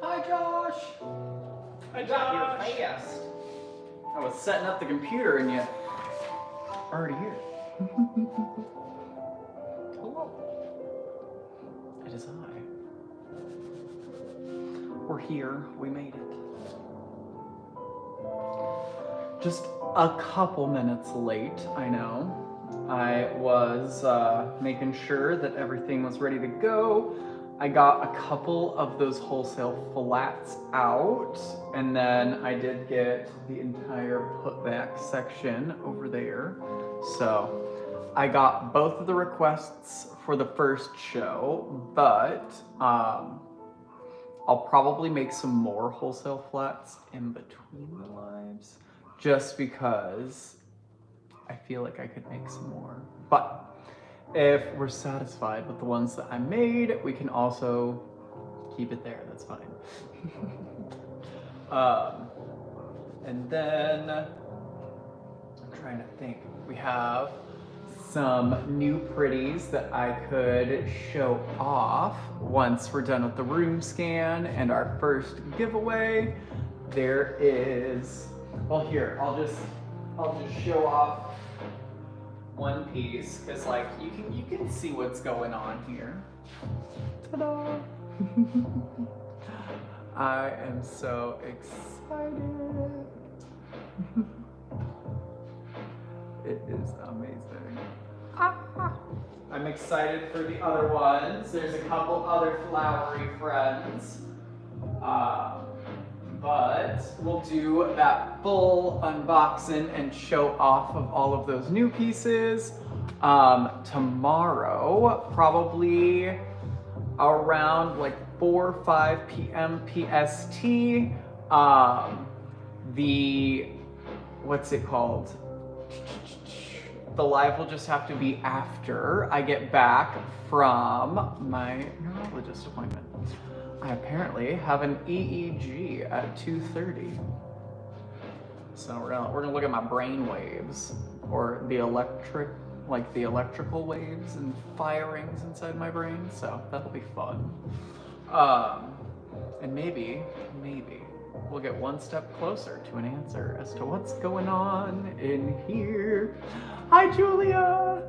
Hi, Josh. I got here fast. I was setting up the computer and you already here. Hello. It is I. We're here. We made it. Just a couple minutes late, I know. I was making sure that everything was ready to go. I got a couple of those wholesale flats out, and then I did get the entire putback section over there. So I got both of the requests for the first show, but I'll probably make some more wholesale flats in between the lives, just because I feel like I could make some more. But if we're satisfied with the ones that I made, we can also keep it there. That's fine. And then I'm trying to think. We have some new pretties that I could show off once we're done with the room scan and our first giveaway. There is, well, here, I'll just show off one piece, because like you can see what's going on here. Ta-da! I am so excited. It is amazing. I'm excited for the other ones. There's a couple other flowery friends. But we'll do that full unboxing and show off of all of those new pieces tomorrow, probably around like 4 or 5 p.m. PST. What's it called? The live will just have to be after I get back from my neurologist appointment. I apparently have an EEG at 2:30. So we're gonna look at my brain waves, or the electrical waves and firings inside my brain. So that'll be fun. And maybe we'll get one step closer to an answer as to what's going on in here. Hi, Julia.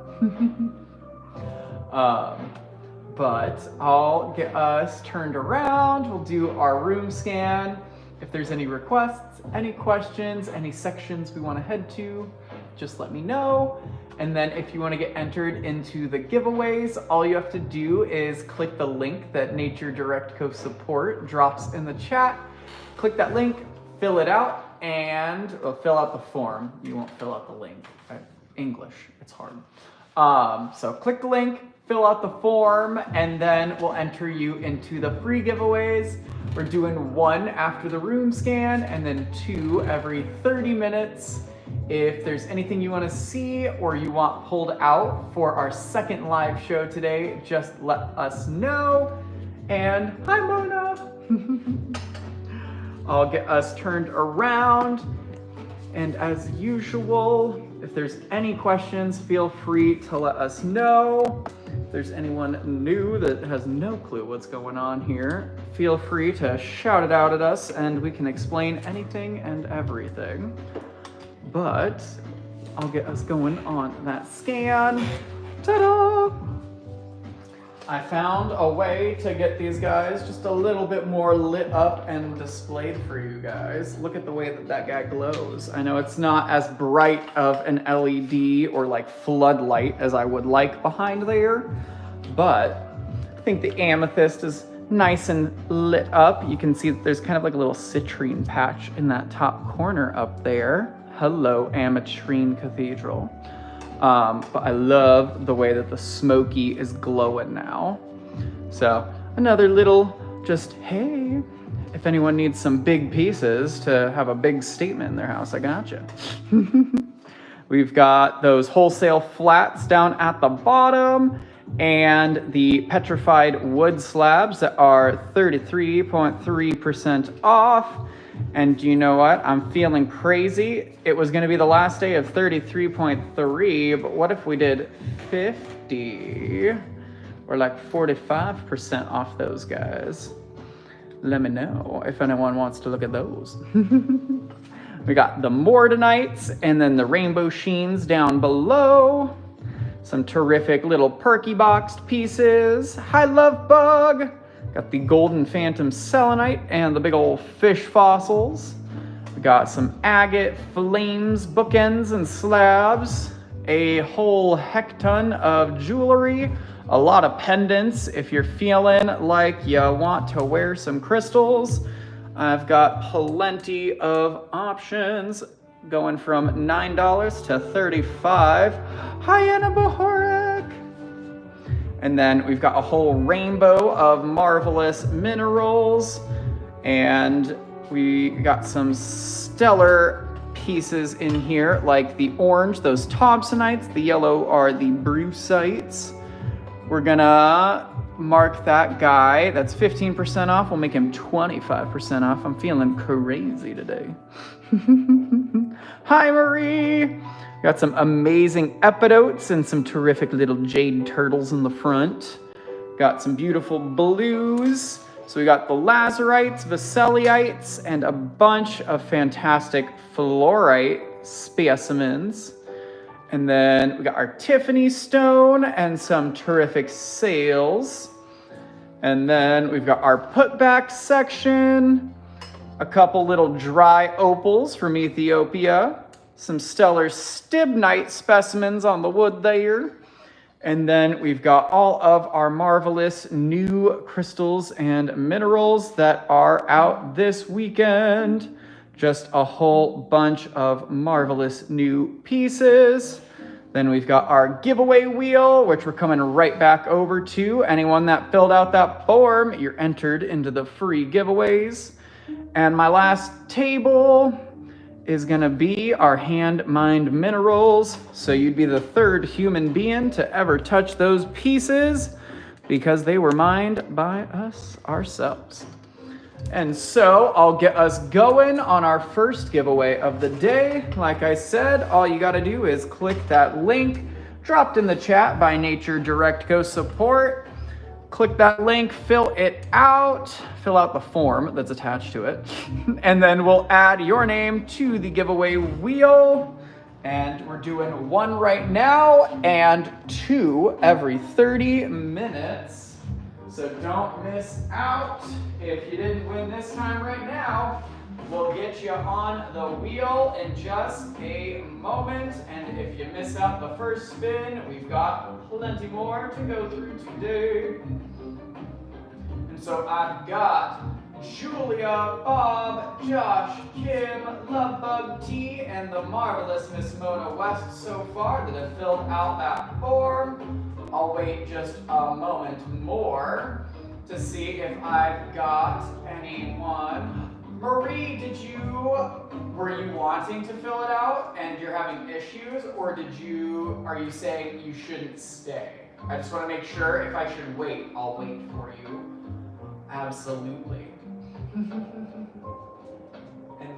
But I'll get us turned around. We'll do our room scan. If there's any requests, any questions, any sections we want to head to, just let me know. And then if you want to get entered into the giveaways, all you have to do is click the link that Nature Direct Co Support drops in the chat. Click that link, fill it out, and fill out the form. You won't fill out the link. English, it's hard. So click the link, fill out the form, and then we'll enter you into the free giveaways. We're doing 1 after the room scan, and then 2 every 30 minutes. If there's anything you want to see or you want pulled out for our second live show today, just let us know. And hi, Mona. I'll get us turned around. And as usual, if there's any questions, feel free to let us know. If there's anyone new that has no clue what's going on here, feel free to shout it out at us and we can explain anything and everything. But I'll get us going on that scan. Ta-da! I found a way to get these guys just a little bit more lit up and displayed for you guys. Look at the way that guy glows. I know it's not as bright of an LED or like floodlight as I would like behind there, but I think the amethyst is nice and lit up. You can see that there's kind of like a little citrine patch in that top corner up there. Hello, Ametrine Cathedral. But I love the way that the smoky is glowing now. So another little just, hey, if anyone needs some big pieces to have a big statement in their house, I gotcha. We've got those wholesale flats down at the bottom and the petrified wood slabs that are 33.3% off. And you know what? I'm feeling crazy. It was going to be the last day of 33.3, but what if we did 50? Or like 45% off those guys. let me know if anyone wants to look at those. We got the Mordenites and then the Rainbow Sheens down below. Some terrific little perky boxed pieces. Hi, Love Bug. Got the Golden Phantom Selenite and the big old fish fossils. We got some agate flames, bookends, and slabs. A whole heck ton of jewelry. A lot of pendants if you're feeling like you want to wear some crystals. I've got plenty of options going from $9 to $35. Hi, Anna Bohorek. And then we've got a whole rainbow of marvelous minerals. And we got some stellar pieces in here, like the orange, those Thompsonites. The yellow are the Brucites. We're gonna mark that guy. That's 15% off. We'll make him 25% off. I'm feeling crazy today. Hi, Marie. Got some amazing epidotes and some terrific little jade turtles in the front. Got some beautiful blues. So we got the Lazarites, Veseliites, and a bunch of fantastic fluorite specimens. And then we got our Tiffany stone and some terrific sails. And then we've got our putback section, a couple little dry opals from Ethiopia, some stellar Stibite specimens on the wood there. And then we've got all of our marvelous new crystals and minerals that are out this weekend. Just a whole bunch of marvelous new pieces. Then we've got our giveaway wheel, which we're coming right back over to. Anyone that filled out that form, you're entered into the free giveaways. And my last table is gonna be our hand-mined minerals. So you'd be the third human being to ever touch those pieces because they were mined by us ourselves. And so I'll get us going on our first giveaway of the day. Like I said, all you gotta do is click that link dropped in the chat by Nature Direct Go Support. Click that link, fill it out, fill out the form that's attached to it, and then we'll add your name to the giveaway wheel. And we're doing one right now and two every 30 minutes. So don't miss out. If you didn't win this time right now, we'll get you on the wheel in just a moment. And if you miss out the first spin, we've got plenty more to go through today. And so I've got Julia, Bob, Josh, Kim, Lovebug T, and the marvelous Miss Mona West so far that have filled out that form. I'll wait just a moment more to see if I've got anyone. Marie, were you wanting to fill it out and you're having issues, or are you saying you shouldn't stay? I just want to make sure if I should wait, I'll wait for you. Absolutely. And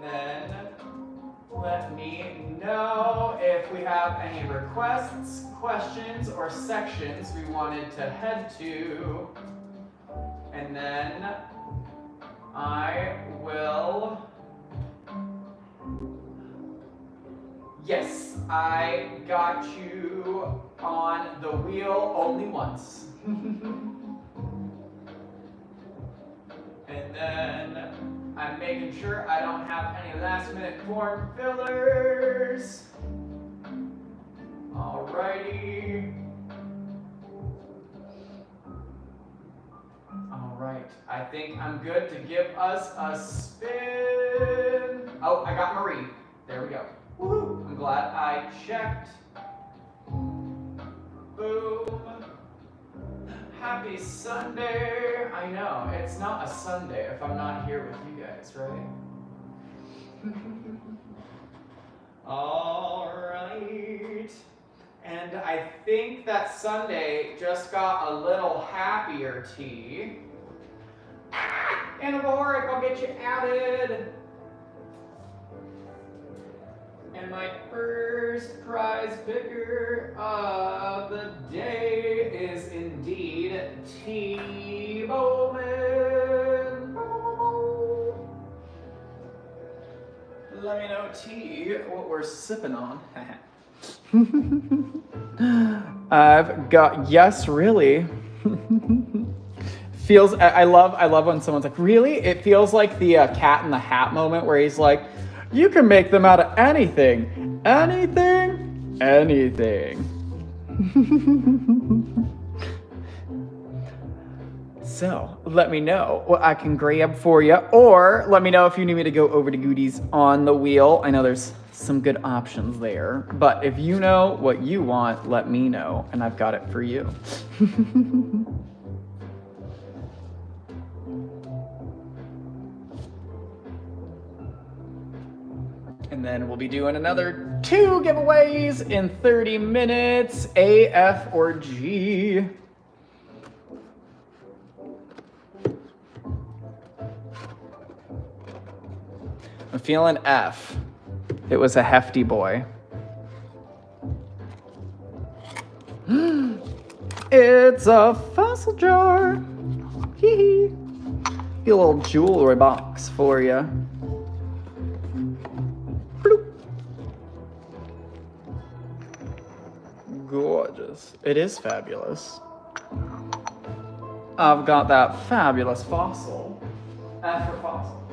then let me know if we have any requests, questions, or sections we wanted to head to. And then I will... Yes, I got you on the wheel only once. And then I'm making sure I don't have any last minute form fillers. Alrighty. Alright, I think I'm good to give us a spin. Oh, I got Marie. There we go. Woohoo! I'm glad I checked. Boom. Happy Sunday. I know, it's not a Sunday if I'm not here with you guys, right? All right. And I think that Sunday just got a little happier, T. Anna Bohoric, I'll get you added. And my first prize picker of the day is indeed T. Bowman. Let me know, T, what we're sipping on. I've got, yes, really. Feels, I love when someone's like, really? It feels like the Cat in the Hat moment where he's like, you can make them out of anything. Anything? Anything. So, let me know what I can grab for you, or let me know if you need me to go over to Goodies on the Wheel. I know there's some good options there, but if you know what you want, let me know, and I've got it for you. And then we'll be doing another 2 giveaways in 30 minutes, A, F, or G. I'm feeling F. It was a hefty boy. It's a fossil jar. Hee hee. Get a little jewelry box for you. Gorgeous. It is fabulous. I've got that fabulous fossil. F for fossil.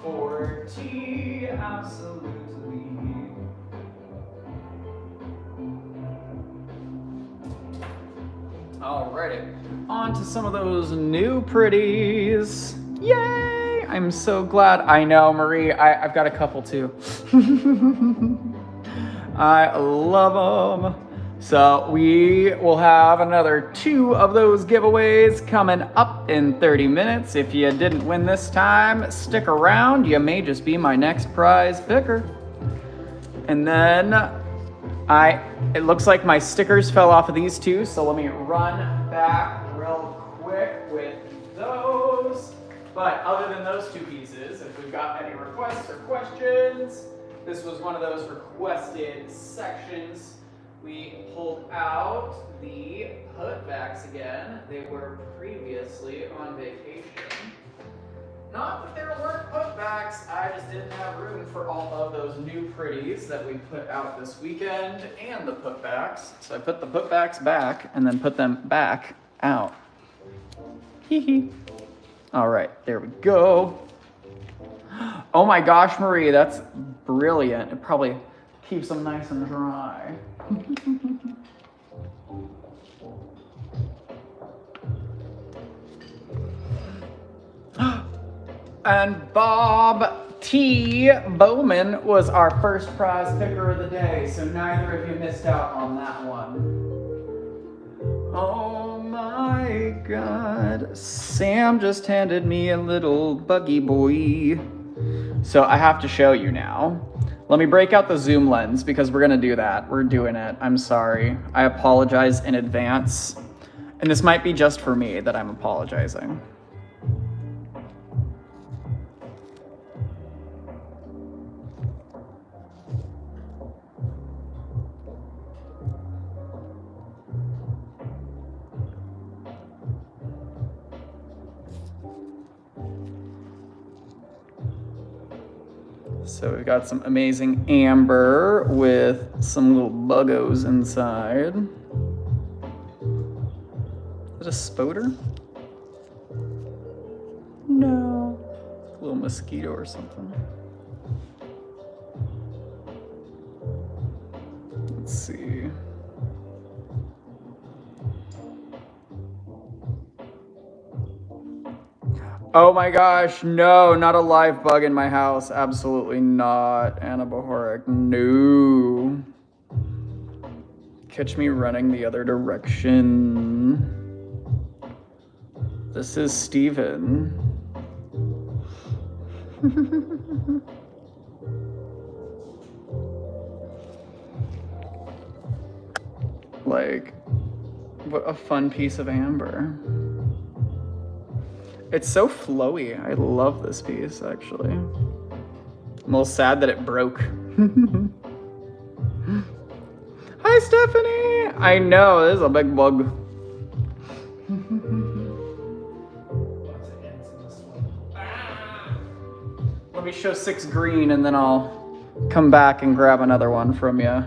For T, absolutely. Alrighty, on to some of those new pretties. Yay! I'm so glad. I know, Marie, I've got a couple too. I love them. So we will have another 2 of those giveaways coming up in 30 minutes. If you didn't win this time, stick around. You may just be my next prize picker. And then it looks like my stickers fell off of these 2, so let me run back real quick with those. But other than those 2 pieces, if we've got any requests or questions, this was one of those requested sections. We pulled out the putbacks again. They were previously on vacation. Not that there weren't putbacks, I just didn't have room for all of those new pretties that we put out this weekend and the putbacks. So I put the putbacks back and then put them back out. Hee hee. All right, there we go. Oh my gosh, Marie, that's brilliant. It probably keeps them nice and dry. And Bob T. Bowman was our first prize picker of the day, so neither of you missed out on that one. Oh my God. Sam just handed me a little buggy boy. So I have to show you now. Let me break out the zoom lens because we're gonna do that. We're doing it. I'm sorry. I apologize in advance. And this might be just for me that I'm apologizing. So we've got some amazing amber with some little buggos inside. Is it a spoder? No. A little mosquito or something. Let's see. Oh my gosh, no, not a live bug in my house. Absolutely not. Anna Bohoric, no. Catch me running the other direction. This is Steven. Like, what a fun piece of amber. It's so flowy. I love this piece, actually. I'm a little sad that it broke. Hi, Stephanie! I know, this is a big bug. Let me show 6 green and then I'll come back and grab another one from you.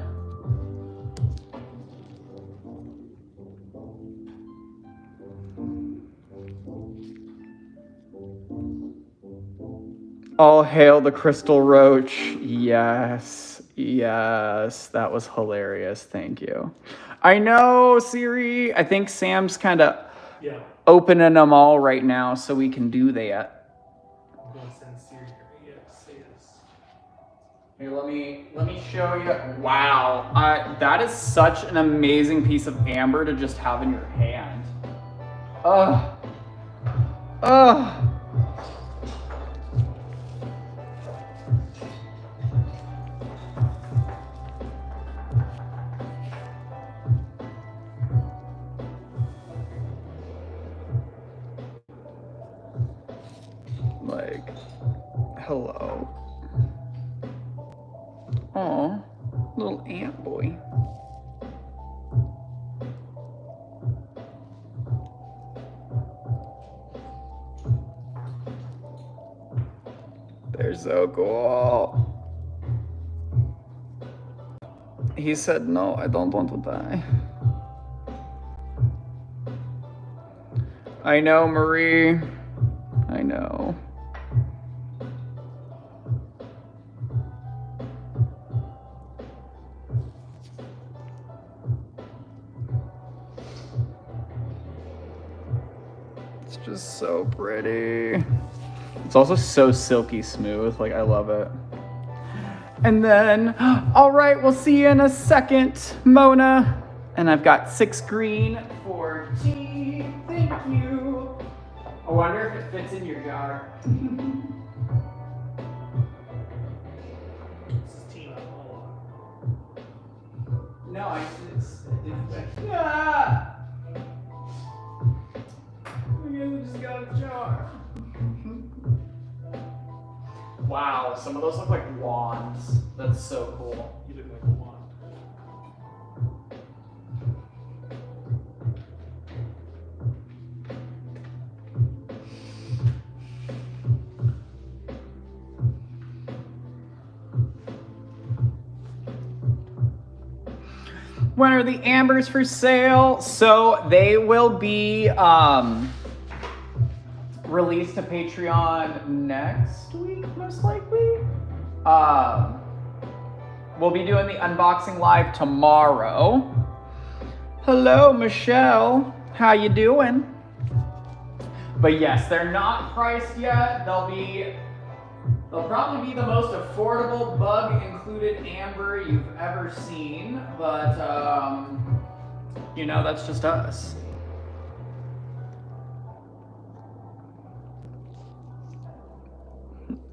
All hail the crystal roach. Yes, yes, that was hilarious. Thank you. I know, Siri. I think Sam's kind of opening them all right now so we can do that. I'm going to send Siri here. Say this. Here, let me show you. Wow, that is such an amazing piece of amber to just have in your hand. Ugh. Ugh. Like, hello. Aw, little ant boy. They're so cool. He said, no, I don't want to die. I know, Marie. I know. It's just so pretty. It's also so silky smooth. Like, I love it. And then, all right, we'll see you in a second, Mona. And I've got 6 green for tea. Thank you. I wonder if it fits in your jar. This is Tina. Hold on. No, ah! I guess I just got a jar. Wow, some of those look like wands. That's so cool. You look like a wand. When are the ambers for sale? So they will be released to Patreon next week, most likely. We'll be doing the unboxing live tomorrow. Hello, Michelle. How you doing? But yes, they're not priced yet. They'll probably be the most affordable bug included amber you've ever seen, but you know, that's just us.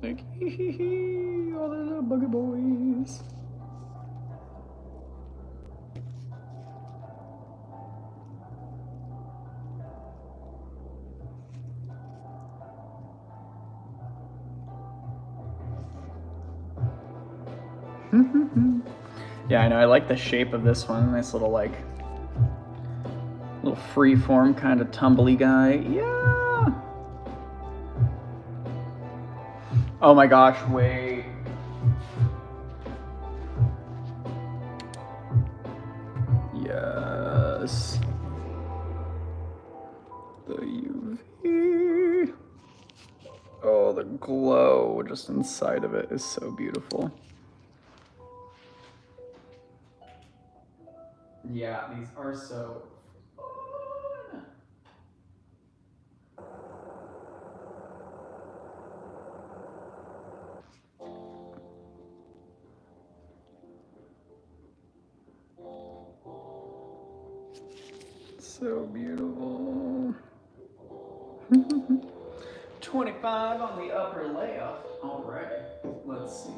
Like, all the little buggy boys. Yeah, I know. I like the shape of this one. Nice little, like, little free-form kind of tumbly guy. Yeah. Oh my gosh, wait. Yes. The UV. Oh, the glow just inside of it is so beautiful. Yeah, these are so fun. So beautiful. 25 on the upper layoff. All right, let's see.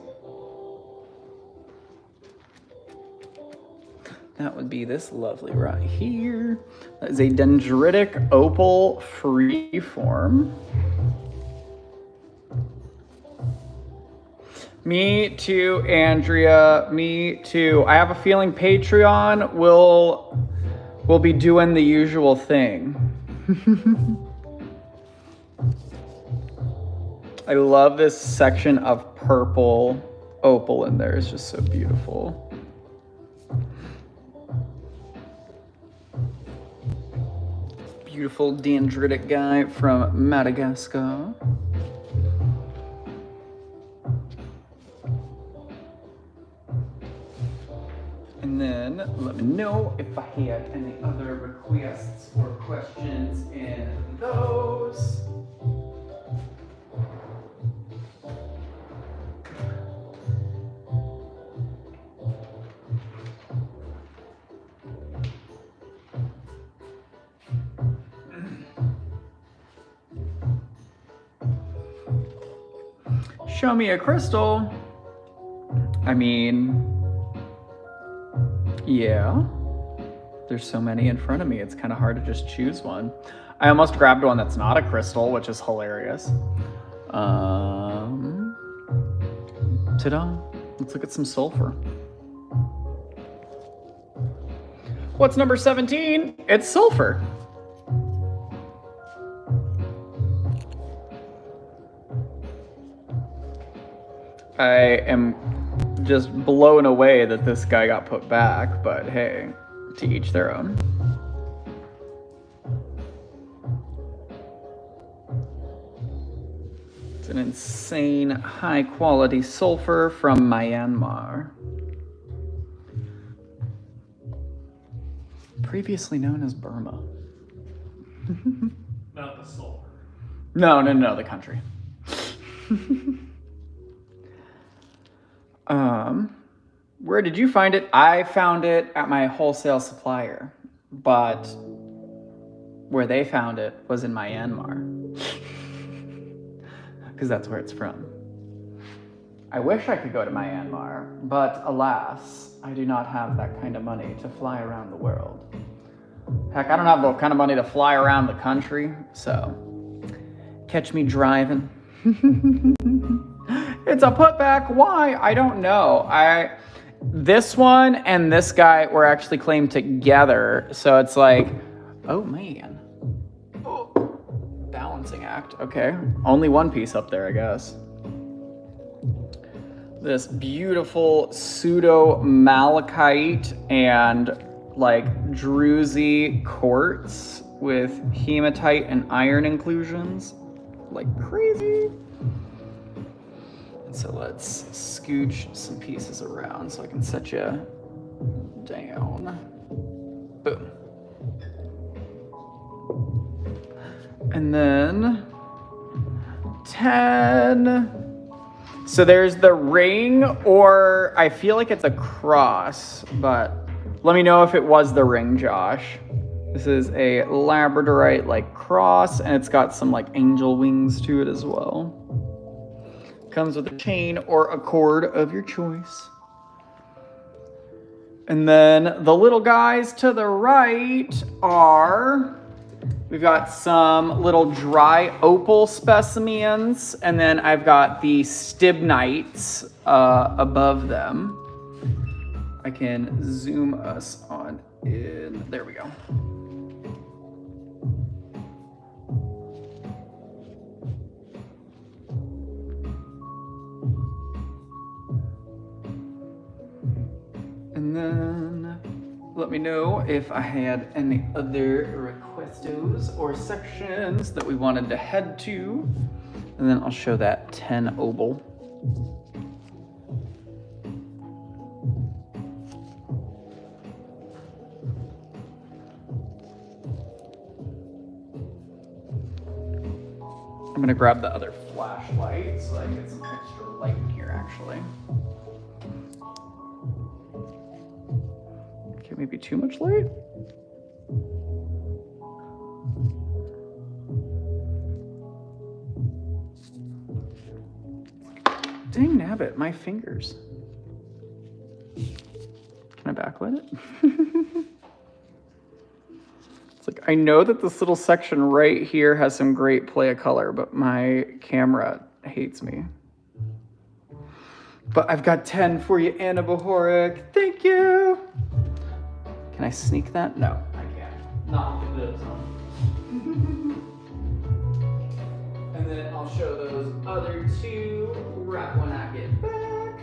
That would be this lovely right here. That is a dendritic opal freeform. Me too, Andrea. Me too. I have a feeling Patreon will be doing the usual thing. I love this section of purple opal in there. It's just so beautiful. Beautiful dendritic guy from Madagascar. And then let me know if I had any other requests or questions in those. Show me a crystal. I mean, yeah. There's so many in front of me, it's kind of hard to just choose one. I almost grabbed one that's not a crystal, which is hilarious. Ta-da. Let's look at some sulfur. What's number 17? It's sulfur. I am just blown away that this guy got put back, but hey, to each their own. It's an insane high quality sulfur from Myanmar. Previously known as Burma. Not the sulfur. No, the country. Where did you find it? I found it at my wholesale supplier, but where they found it was in Myanmar, because that's where it's from. I wish I could go to Myanmar, but alas, I do not have that kind of money to fly around the world. Heck, I don't have the kind of money to fly around the country, so catch me driving. It's a putback. Why? I don't know. This one and this guy were actually claimed together, so it's like, oh man. Oh, balancing act. Okay, only one piece up there, I guess. This beautiful pseudo malachite and like druzy quartz with hematite and iron inclusions, like crazy. So let's scooch some pieces around so I can set you down. Boom. And then 10. So there's the ring, or I feel like it's a cross, but let me know if it was the ring, Josh. This is a labradorite like cross, and it's got some like angel wings to it as well. Comes with a chain or a cord of your choice. And then the little guys to the right are, we've got some little dry opal specimens, and then I've got the stibnites above them. I can zoom us on in. There we go. And then let me know if I had any other requestos or sections that we wanted to head to. And then I'll show that 10 opal. I'm gonna grab the other flashlight so I can get some extra light in here actually. Okay, maybe too much light? Dang nabbit, my fingers. Can I backlight it? It's like, I know that this little section right here has some great play of color, but my camera hates me. But I've got 10 for you, Anna Bohoric. Thank you. Can I sneak that? No, I can't. Not with this on. And then I'll I'll show those other two right when I get back.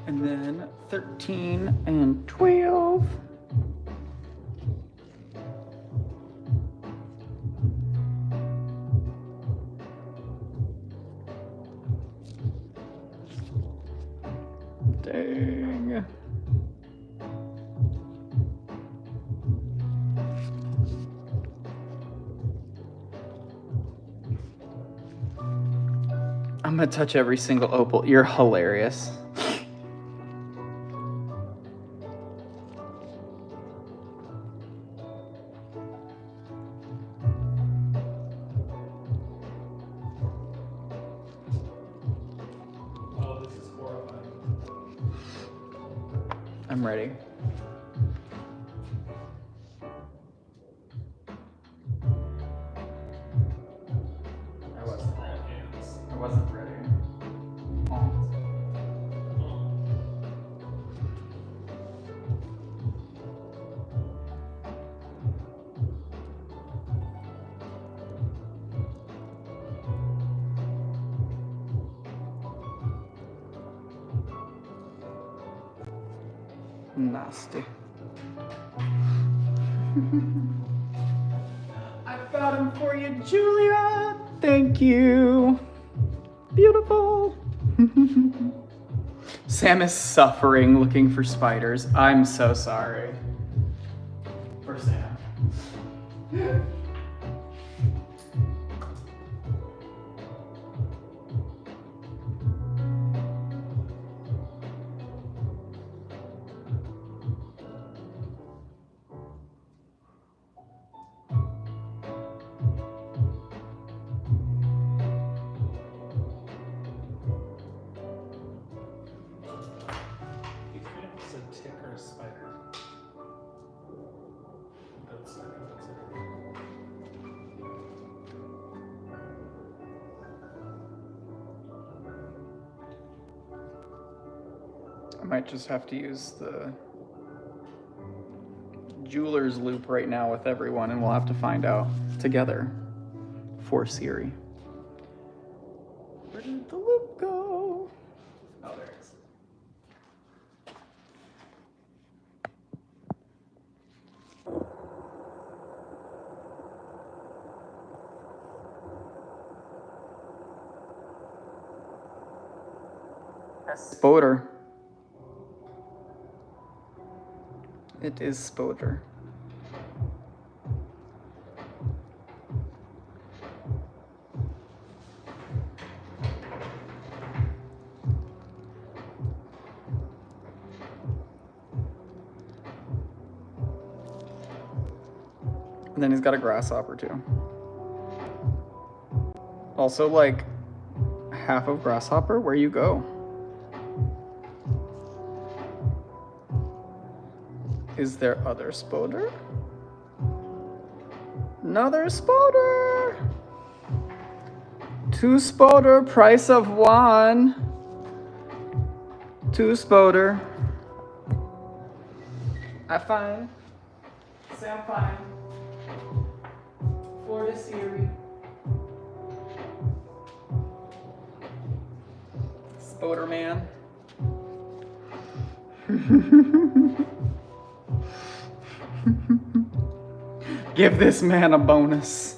And then 13 and 12. Dang. I'm gonna touch every single opal. You're hilarious. Oh, this is horrifying. I'm ready. I wasn't ready. Oh. Nasty. I found him for you, Julia. Thank you. Beautiful. Sam is suffering looking for spiders. I'm so sorry. For Sam. It's a tick or a spider. I think that's it. I might just have to use the jeweler's loop right now with everyone, and we'll have to find out together for Siri. Where did the loop go? Oh, there it is. Spoder. It is Spoder. And then he's got a grasshopper too. Also, like, half of grasshopper, where you go? Is there other spoder? Another spoder! 2 spoder, price of 1. 2 spoder. I find. Sam fine. Florida Siri. Spoder man. Give this man a bonus.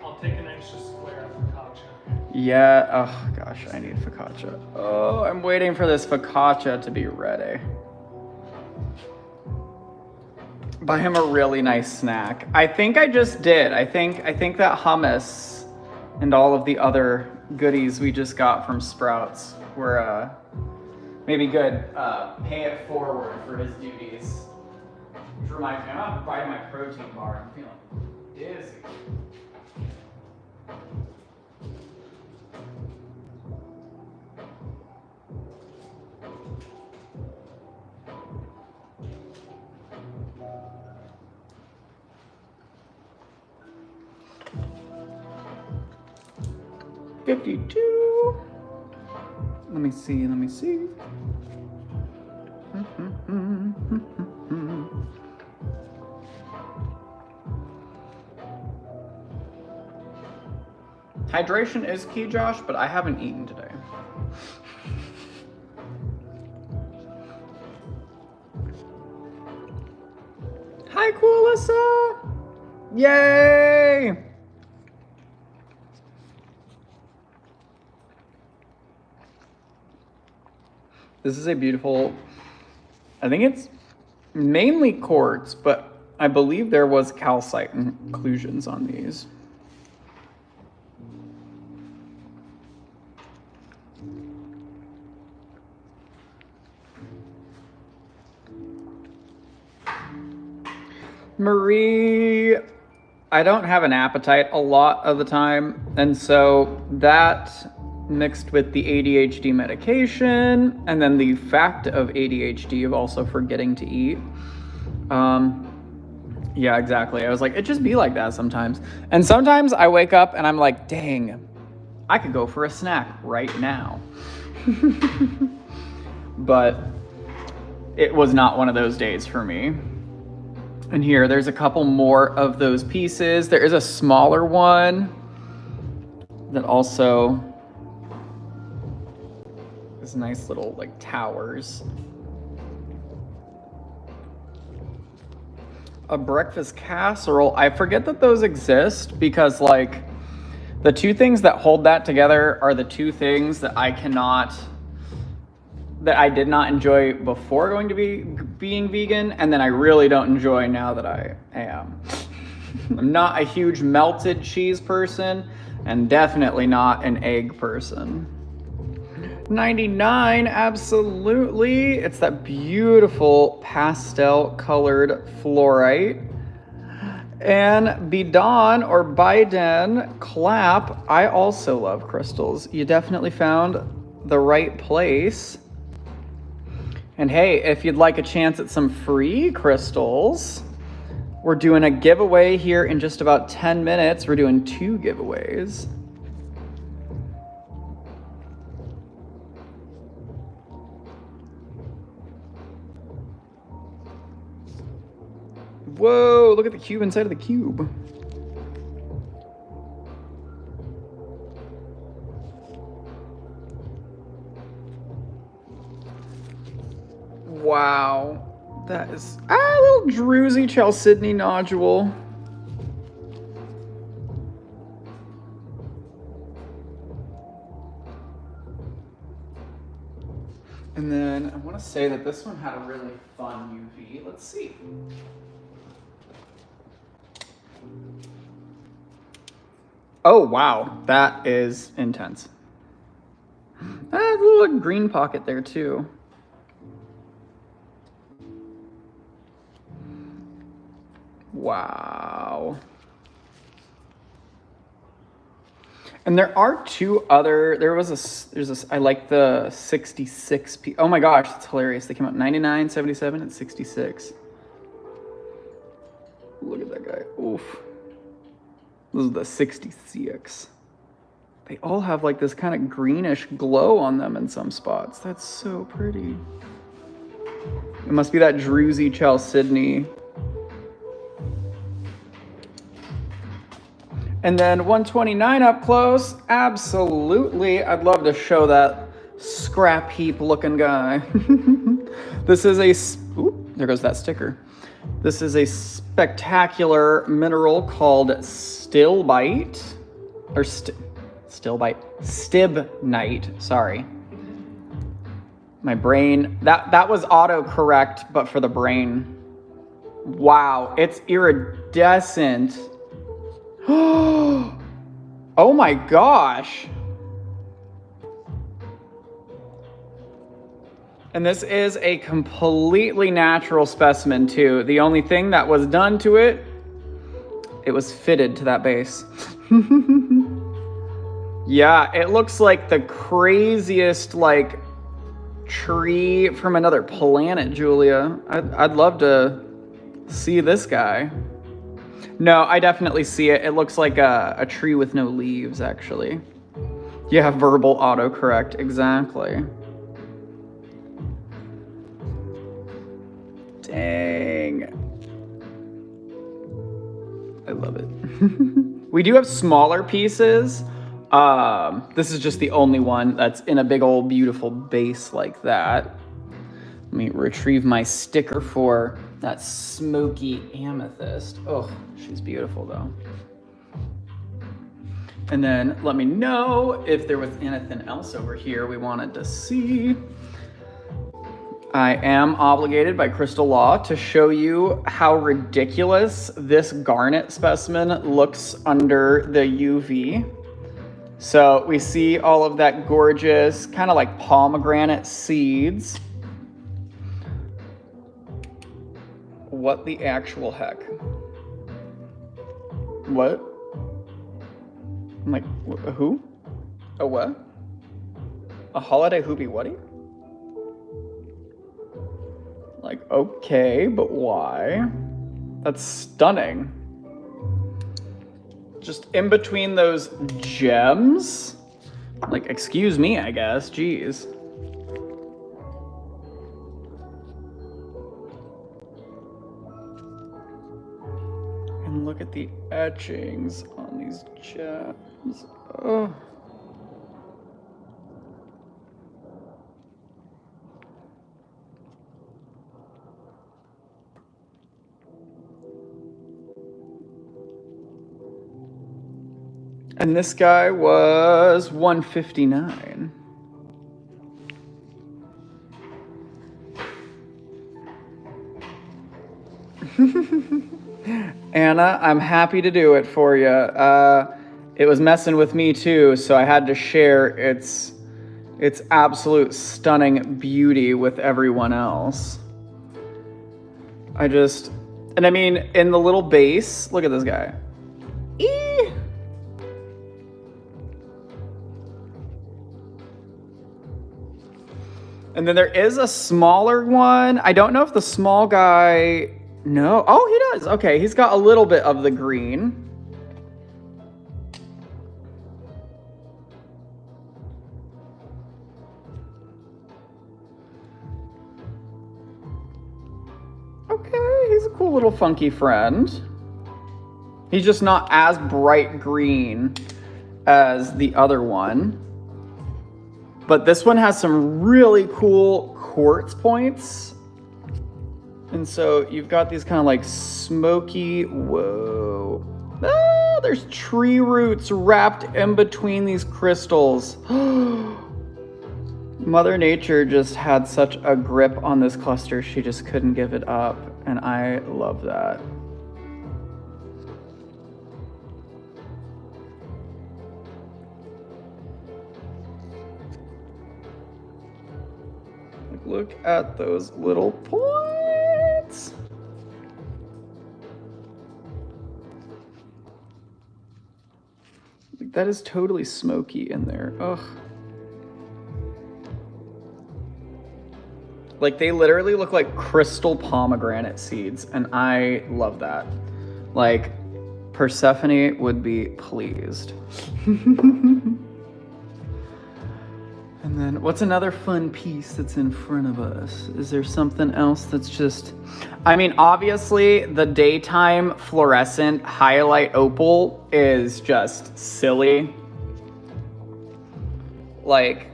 I'll take an extra square of focaccia. Yeah, oh gosh, I need focaccia. Oh, I'm waiting for this focaccia to be ready. Buy him a really nice snack. I think I just did. I think that hummus and all of the other goodies we just got from Sprouts were maybe good. Pay it forward for his duties. Which reminds me, I'm not biting my protein bar. I'm feeling dizzy. 52. Let me see, let me see. Hydration is key, Josh, but I haven't eaten today. Hi, Coolissa! Yay! This is a beautiful, I think it's mainly quartz, but I believe there was calcite inclusions on these. Marie, I don't have an appetite a lot of the time, and so that mixed with the ADHD medication and then the fact of ADHD of also forgetting to eat. Yeah, exactly. I was like, it just be like that sometimes. And sometimes I wake up and I'm like, dang, I could go for a snack right now. But it was not one of those days for me. And here, there's a couple more of those pieces. There is a smaller one that also is nice little like towers. A breakfast casserole. I forget that those exist because like the two things that hold that together are the two things that I did not enjoy before going to being vegan, and then I really don't enjoy now that I am. I'm not a huge melted cheese person, and definitely not an egg person. 99, absolutely. It's that beautiful pastel colored fluorite. And Bidon or Biden clap. I also love crystals. You definitely found the right place. And hey, if you'd like a chance at some free crystals, we're doing a giveaway here in just about 10 minutes. We're doing 2 giveaways. Whoa, look at the cube inside of the cube. Wow, that is a little druzy chalcedony nodule. And then I want to say that this one had a really fun UV. Let's see. Oh, wow, that is intense. A little green pocket there too. Wow. And there are 2 other, I like the 66 P. Oh my gosh, it's hilarious. They came out 99, 77, and 66. Look at that guy. Oof. This is the 60CX. They all have like this kind of greenish glow on them in some spots. That's so pretty. It must be that druzy chalcedony. And then 129 up close. Absolutely. I'd love to show that scrap heap looking guy. This is a, oop, there goes that sticker. This is a spectacular mineral called Stibite, or Stibite, Stibnite, sorry. My brain, that was autocorrect, but for the brain. Wow, it's iridescent. Oh my gosh. And this is a completely natural specimen too. The only thing that was done to it, it was fitted to that base. Yeah, it looks like the craziest like tree from another planet, Julia. I'd love to see this guy. No, I definitely see it. It looks like a tree with no leaves, actually. Yeah, verbal autocorrect, exactly. Dang. I love it. We do have smaller pieces. This is just the only one that's in a big old beautiful base like that. Let me retrieve my sticker for that smoky amethyst. Oh, she's beautiful though. And then let me know if there was anything else over here we wanted to see. I am obligated by crystal law to show you how ridiculous this garnet specimen looks under the UV. So we see all of that gorgeous kind of like pomegranate seeds. What the actual heck? What? I'm like, who? A what? A holiday hoopy whatty? Like, okay, but why? That's stunning. Just in between those gems? Like, excuse me, I guess, jeez. And look at the etchings on these gems. Oh. And this guy was $159. Anna, I'm happy to do it for you. It was messing with me too, so I had to share its absolute stunning beauty with everyone else. And I mean, in the little base, look at this guy. Eee! And then there is a smaller one. I don't know if the small guy, no. Oh, he does. Okay, he's got a little bit of the green. Okay, he's a cool little funky friend. He's just not as bright green as the other one. But this one has some really cool quartz points. And so you've got these kind of like smoky, whoa. Ah, there's tree roots wrapped in between these crystals. Mother Nature just had such a grip on this cluster, she just couldn't give it up. And I love that. Look at those little points. That is totally smoky in there. Ugh. Like, they literally look like crystal pomegranate seeds, and I love that. Like, Persephone would be pleased. And then what's another fun piece that's in front of us? Is there something else that's just, I mean, obviously the daytime fluorescent highlight opal is just silly. Like,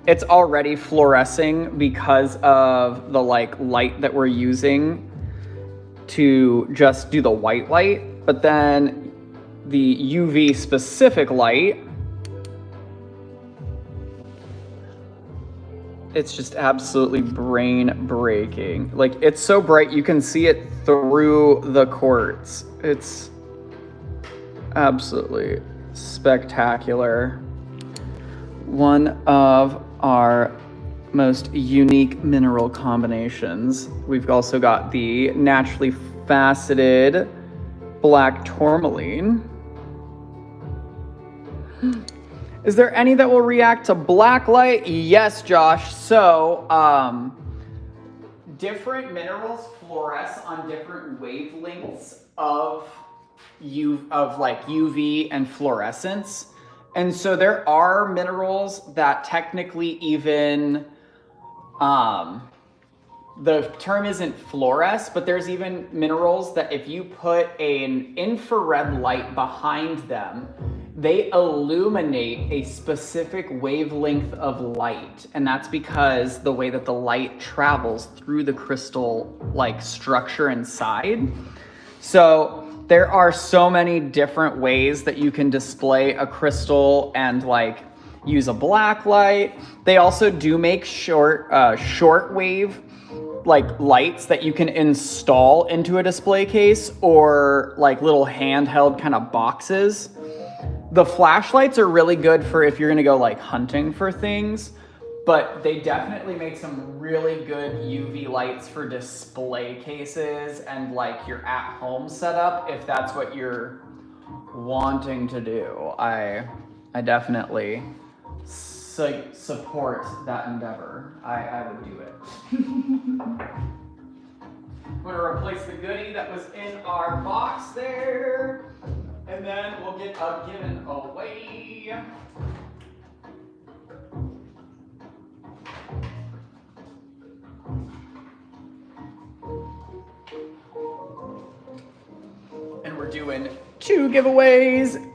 it's already fluorescing because of the like light that we're using to just do the white light, but then the UV specific light, it's just absolutely brain breaking. Like, it's so bright you can see it through the quartz. It's absolutely spectacular. One of our most unique mineral combinations. We've also got the naturally faceted black tourmaline. Is there any that will react to black light? Yes, Josh. So, different minerals fluoresce on different wavelengths of like UV and fluorescence. And so there are minerals that technically even, the term isn't fluoresce, but there's even minerals that if you put an infrared light behind them, they illuminate a specific wavelength of light. And that's because the way that the light travels through the crystal like structure inside. So there are so many different ways that you can display a crystal and like use a black light. They also do make short wave like lights that you can install into a display case or like little handheld kind of boxes. The flashlights are really good for if you're gonna go like hunting for things, but they definitely make some really good UV lights for display cases and like your at-home setup if that's what you're wanting to do. I definitely support that endeavor. I would do it. I'm gonna replace the goodie that was in our box there, and then we'll get a given away. And we're doing 2 giveaways.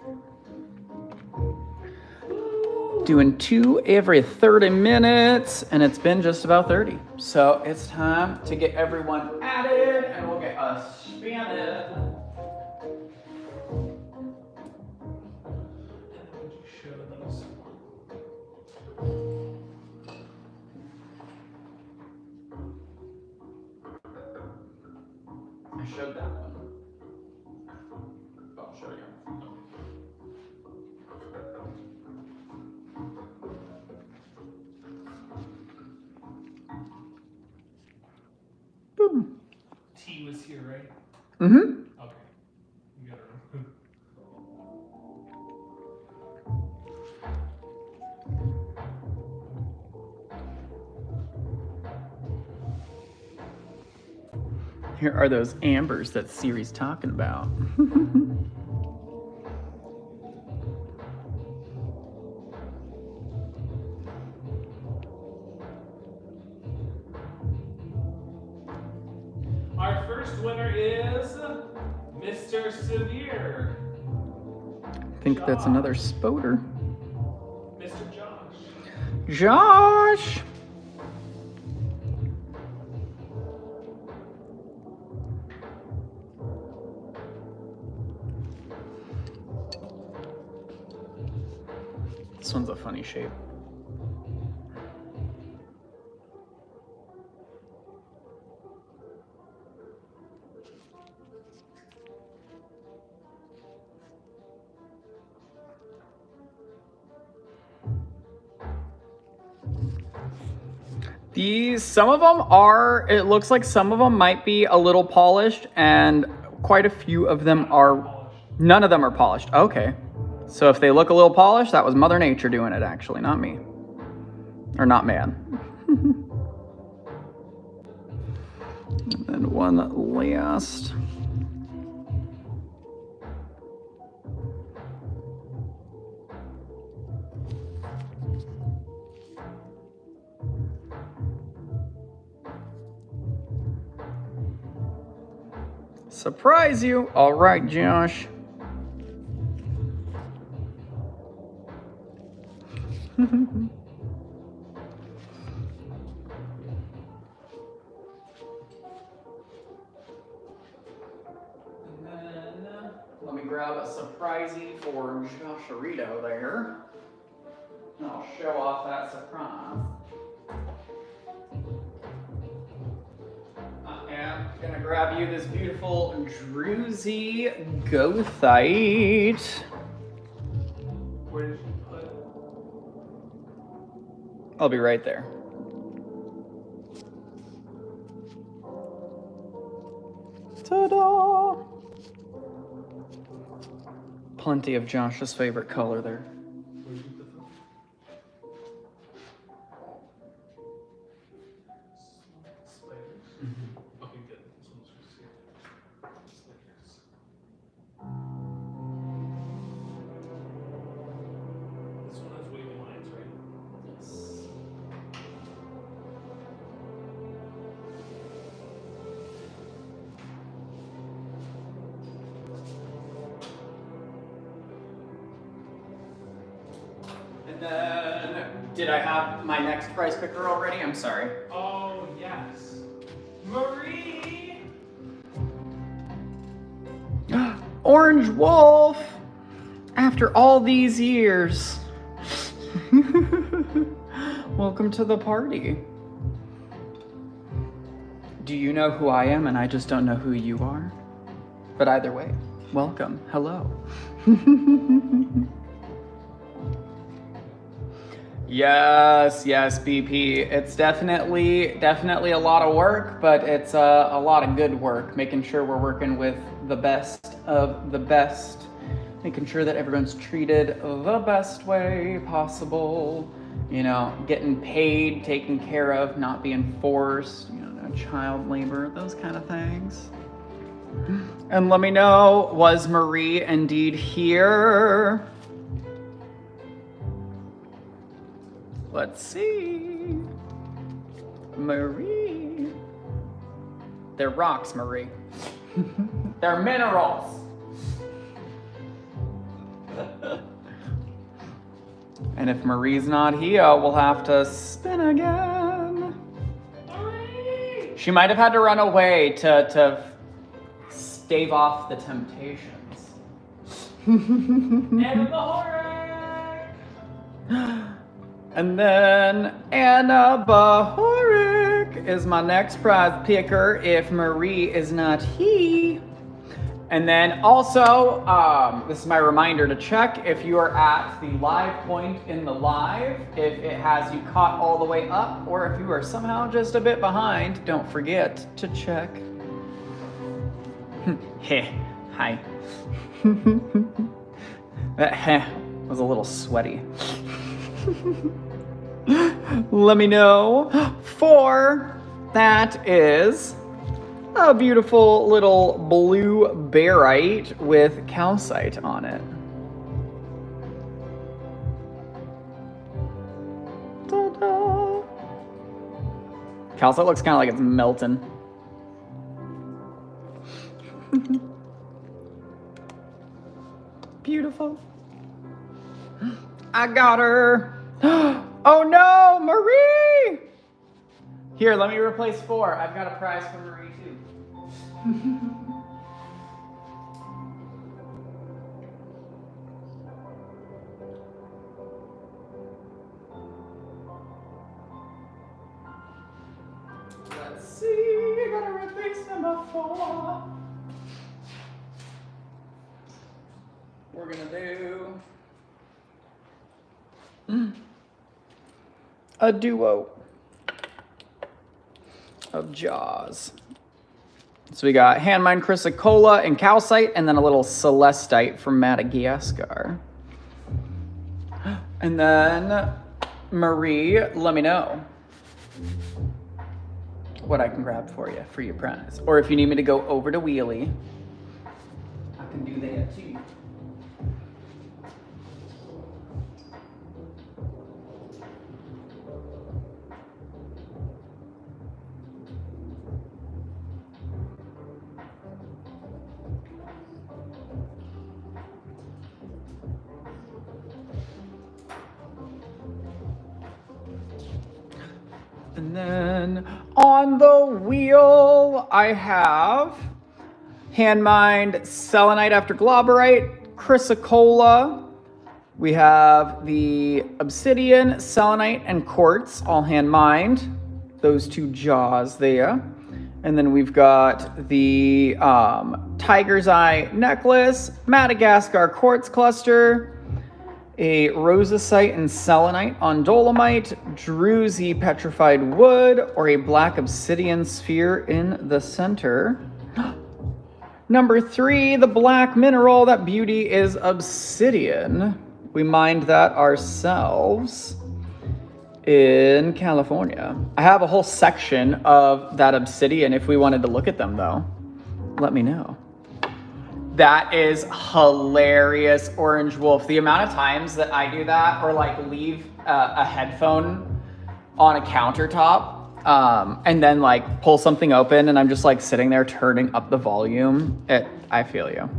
Doing 2 every 30 minutes, and it's been just about 30. So it's time to get everyone added, and we'll get us spanned. I showed that one. I'll show you. Boom. T was here, right? Mm-hmm. Okay. You got it. Here are those ambers that Siri's talking about. Our first winner is Mr. Severe. I think that's another spoder. Mr. Josh. Josh! This one's a funny shape. Some of them are, it looks like some of them might be a little polished, and quite a few of them are, none of them are polished. Okay. So if they look a little polished, that was Mother Nature doing it, actually, not me. Or not man. And one last. Surprise you. All right, Josh. Let me grab a surprisey for Josharito there. And I'll show off that surprise. I am gonna grab you this beautiful Druzy Goethite. Where did you put? I'll be right there. Ta-da! Plenty of Josh's favorite color there. Where did you put them? Spiders? Okay, good. This one's just here. Spiders. And then, did I have my next prize picker already? I'm sorry. Oh, yes. Marie! Orange Wolf! After all these years. Welcome to the party. Do you know who I am and I just don't know who you are? But either way, welcome. Hello. Yes, BP. It's definitely a lot of work, but it's a lot of good work. Making sure we're working with the best of the best. Making sure that everyone's treated the best way possible. You know, getting paid, taken care of, not being forced, you know, no child labor, those kind of things. And let me know, was Marie indeed here? Let's see. Marie. They're rocks, Marie. They're minerals. And if Marie's not here, we'll have to spin again. Marie! She might have had to run away to stave off the temptations. Anna Bahoric! And then Anna Bahoric is my next prize picker if Marie is not here. And then also, this is my reminder to check if you are at the live point in the live, if it has you caught all the way up, or if you are somehow just a bit behind, don't forget to check. Heh, hi. That heh was a little sweaty. Let me know. 4, that is a beautiful little blue barite with calcite on it. Ta-da. Calcite looks kind of like it's melting. Beautiful. I got her. Oh no, Marie! Here, let me replace 4. I've got a prize for Marie too. Let's see, I gotta replace number 4. We're gonna do a duo of jaws. So we got hand mine chrysocolla and calcite, and then a little celestite from Madagascar. And then Marie, let me know what I can grab for you for your prize, or if you need me to go over to Wheelie, I can do that too. And then on the wheel, I have hand mined selenite after globerite, chrysocolla. We have the obsidian, selenite, and quartz, all hand mined. Those 2 jaws there. And then we've got the tiger's eye necklace, Madagascar quartz cluster, a rosacite and selenite on dolomite, druzy petrified wood, or a black obsidian sphere in the center. Number 3, the black mineral. That beauty is obsidian. We mined that ourselves in California. I have a whole section of that obsidian if we wanted to look at them though. Let me know. That is hilarious, Orange Wolf. The amount of times that I do that, or like leave a headphone on a countertop and then like pull something open and I'm just like sitting there turning up the volume. I feel you.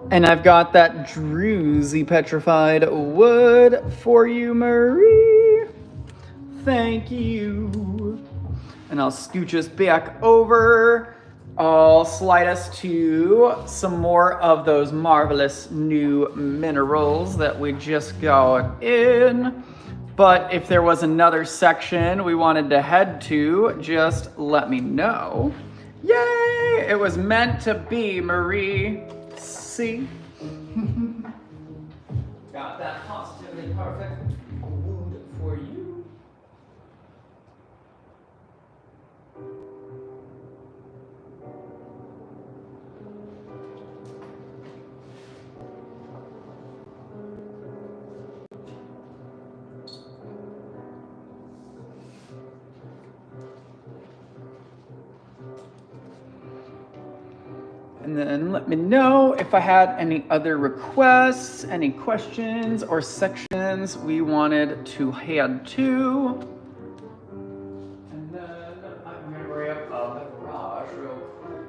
And I've got that druzy petrified wood for you, Marie. Thank you. And I'll scooch us back over. I'll slide us to some more of those marvelous new minerals that we just got in. But if there was another section we wanted to head to, just let me know. Yay! It was meant to be, Marie. See? Got that positively perfect wood for you. And then let me know if I had any other requests, any questions or sections we wanted to head to. And then I'm gonna wrap up the garage real quick.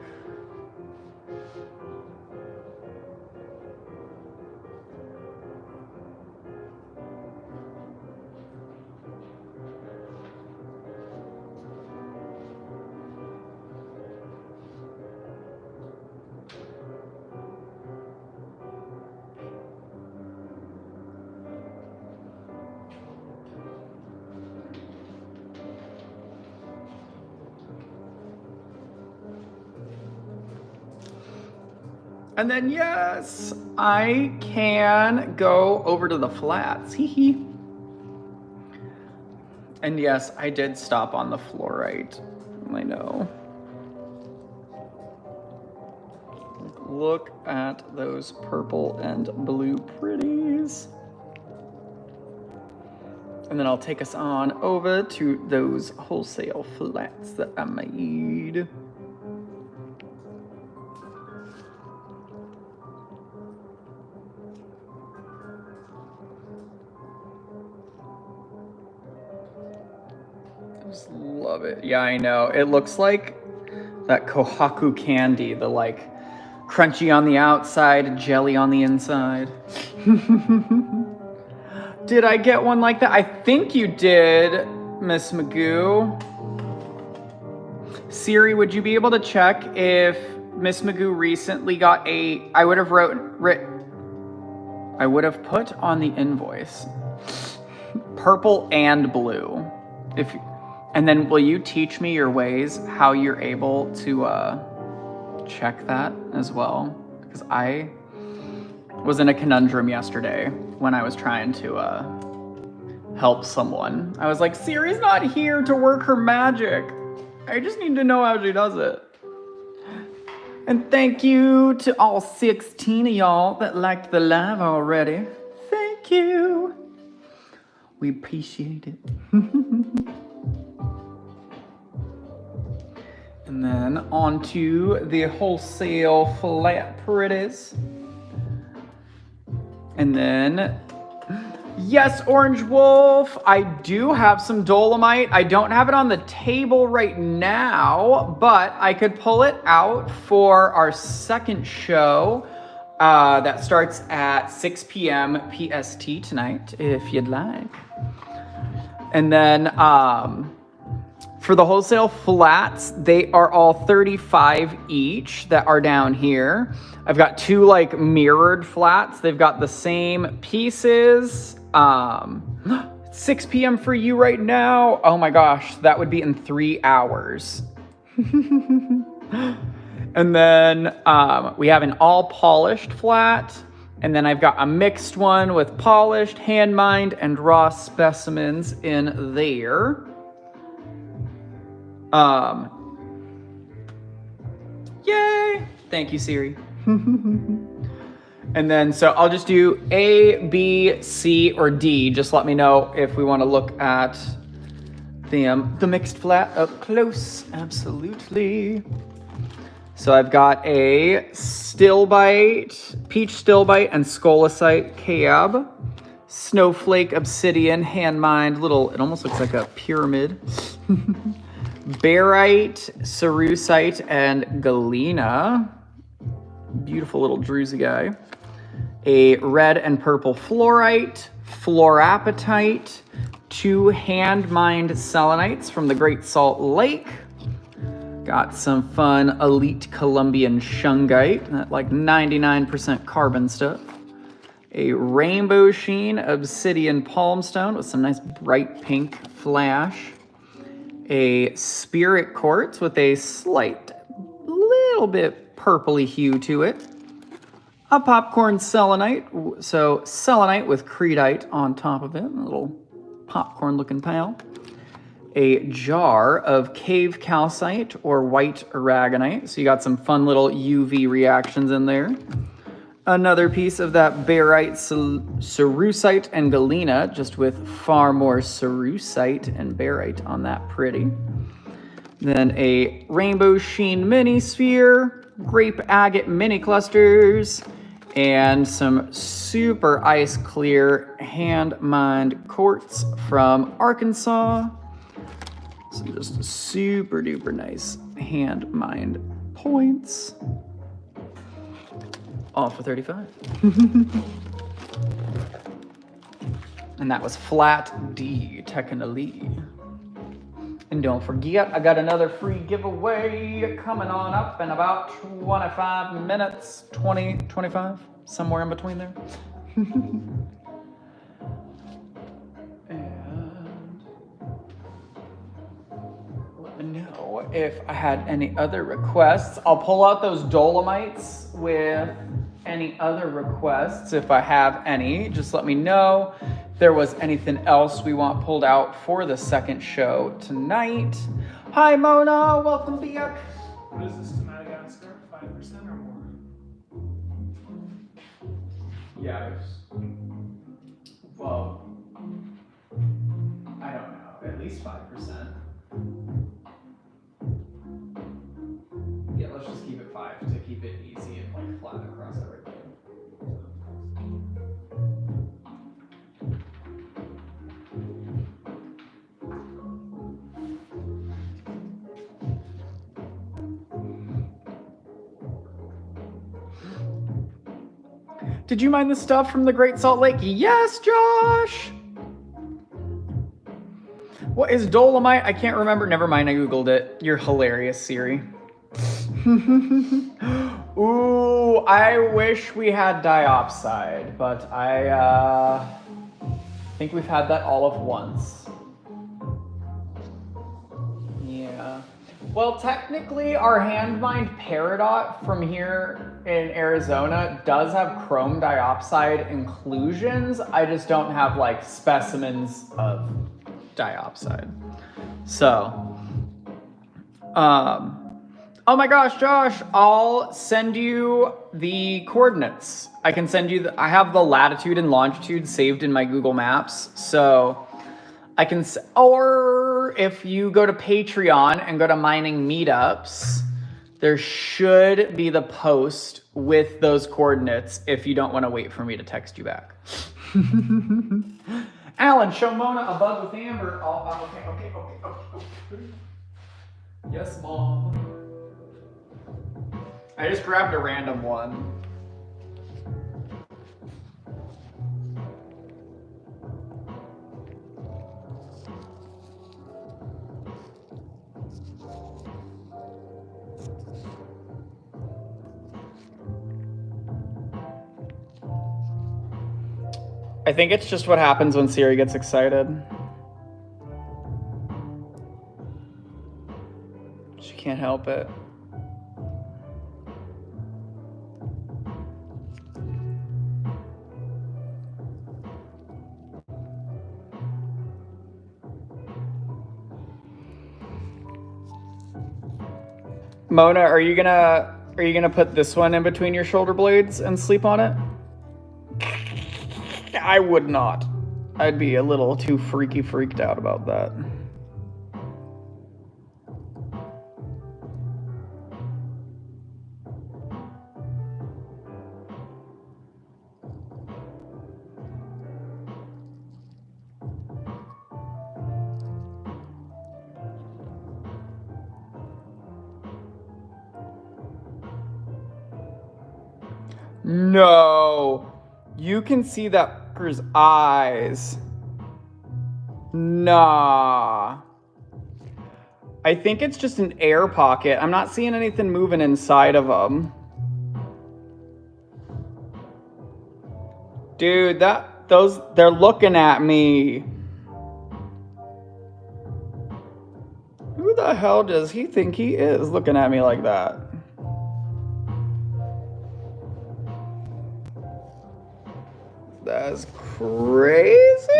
And then yes, I can go over to the flats. Hee hee. And yes, I did stop on the fluorite. I know. Look at those purple and blue pretties. And then I'll take us on over to those wholesale flats that I made. Just love it. Yeah, I know. It looks like that Kohaku candy, the like crunchy on the outside, jelly on the inside. Did I get one like that? I think you did, Miss Magoo. Siri, would you be able to check if Miss Magoo recently got a, I would have put on the invoice purple and blue. And then will you teach me your ways, how you're able to check that as well? Because I was in a conundrum yesterday when I was trying to help someone. I was like, Siri's not here to work her magic. I just need to know how she does it. And thank you to all 16 of y'all that liked the live already. Thank you. We appreciate it. And then on to the wholesale flat pretties. And then, yes, Orange Wolf, I do have some dolomite. I don't have it on the table right now, but I could pull it out for our second show that starts at 6 p.m. PST tonight, if you'd like. And then, for the wholesale flats, they are all 35 each that are down here. I've got two like mirrored flats. They've got the same pieces. 6 p.m. for you right now. Oh my gosh, that would be in 3 hours. And then we have an all polished flat. And then I've got a mixed one with polished, hand mined, and raw specimens in there. Yay! Thank you, Siri. And then, so I'll just do A, B, C, or D. Just let me know if we want to look at the mixed flat up close. Absolutely. So I've got a Stibite, peach Stibite, and scolecite cab. Snowflake obsidian, hand mined, little, it almost looks like a pyramid. Barite, cerussite, and galena. Beautiful little druzy guy. a red and purple fluorite, fluorapatite, 2 hand-mined selenites from the Great Salt Lake. Got some fun elite Colombian shungite, that like 99% carbon stuff. A rainbow sheen obsidian palmstone with some nice bright pink flash. A spirit quartz with a slight, little bit purpley hue to it. A popcorn selenite, so selenite with creedite on top of it, a little popcorn looking pal. A jar of cave calcite or white aragonite, so you got some fun little UV reactions in there. Another piece of that barite, cerussite, and galena, just with far more cerussite and barite on that pretty. Then a rainbow sheen mini sphere, grape agate mini clusters, and some super ice clear hand mined quartz from Arkansas. So just super duper nice hand mined points. All for 35. And that was flat D, technically. And don't forget, I got another free giveaway coming on up in about 25 minutes, 20, 25, somewhere in between there. And let me know if I had any other requests. I'll pull out those dolomites with any other requests if I have any. Just let me know if there was anything else we want pulled out for the second show tonight. Hi Mona, welcome back. What is this to Madagascar? 5% or more? Yeah, well, I don't know, at least 5%. Yeah, let's just keep it 5 to keep it easy and like flat across everything. Did you mine the stuff from the Great Salt Lake? Yes, Josh! What is dolomite? I can't remember. Never mind, I Googled it. You're hilarious, Siri. Ooh, I wish we had diopside, but I think we've had that all of once. Yeah. Well, technically, our hand-mined peridot from here in Arizona does have chrome diopside inclusions. I just don't have like specimens of diopside. So, oh my gosh, Josh, I'll send you the coordinates. I can send you I have the latitude and longitude saved in my Google Maps. So I can, or if you go to Patreon and go to mining meetups, there should be the post with those coordinates if you don't want to wait for me to text you back. Alan, show Mona a bug with Amber. Oh, okay. Yes, Mom. I just grabbed a random one. I think it's just what happens when Siri gets excited. She can't help it. Mona, are you gonna put this one in between your shoulder blades and sleep on it? I would not. I'd be a little too freaked out about that. No. You can see that fucker's eyes. Nah. I think it's just an air pocket. I'm not seeing anything moving inside of them. Dude, they're looking at me. Who the hell does he think he is looking at me like that? That's crazy.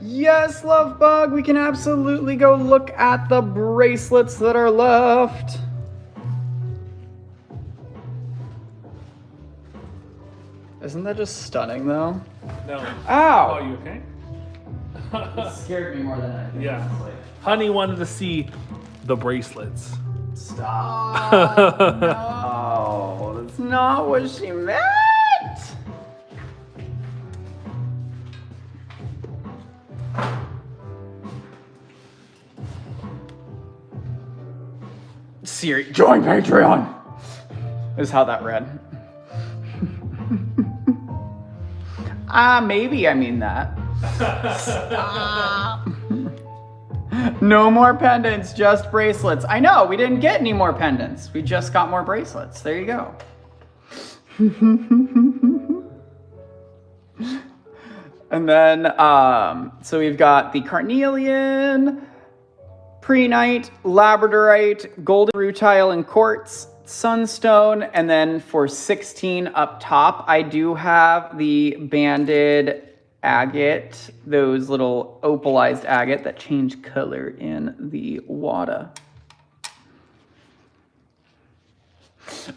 Yes, love bug, we can absolutely go look at the bracelets that are left. Isn't that just stunning though? No. Ow! Oh, you okay? It scared me more than I think. Yeah. Honestly. Honey wanted to see the bracelets. Stop! No, that's not what she meant. Siri, join Patreon. Is how that read. Maybe I mean that. Stop. No more pendants, just bracelets. I know, we didn't get any more pendants. We just got more bracelets. There you go. And then, so we've got the carnelian, prehnite, labradorite, golden rutile, and quartz, sunstone, and then for 16 up top, I do have the banded agate, those little opalized agate that change color in the water.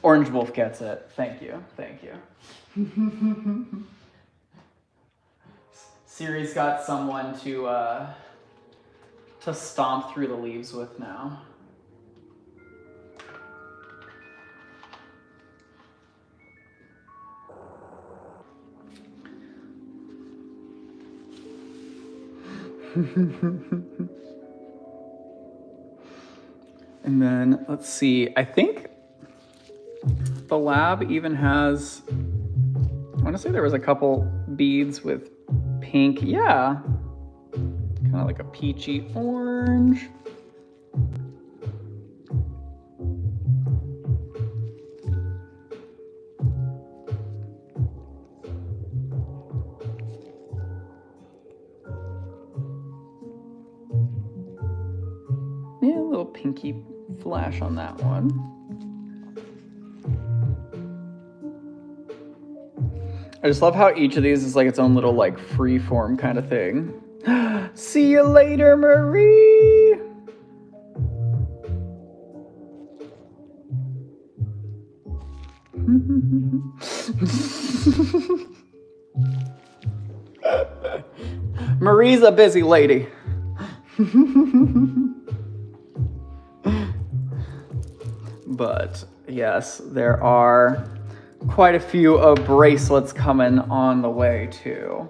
Orange Wolf gets it. Thank you. Thank you. Siri's got someone to stomp through the leaves with now. And then let's see, I think the lab even has, I want to say there was a couple beads with pink. Yeah, kind of like a peachy orange. Yeah, a little pinky flash on that one. I just love how each of these is like its own little like free form kind of thing. See you later, Marie. Marie's a busy lady. But yes, there are quite a few of bracelets coming on the way too.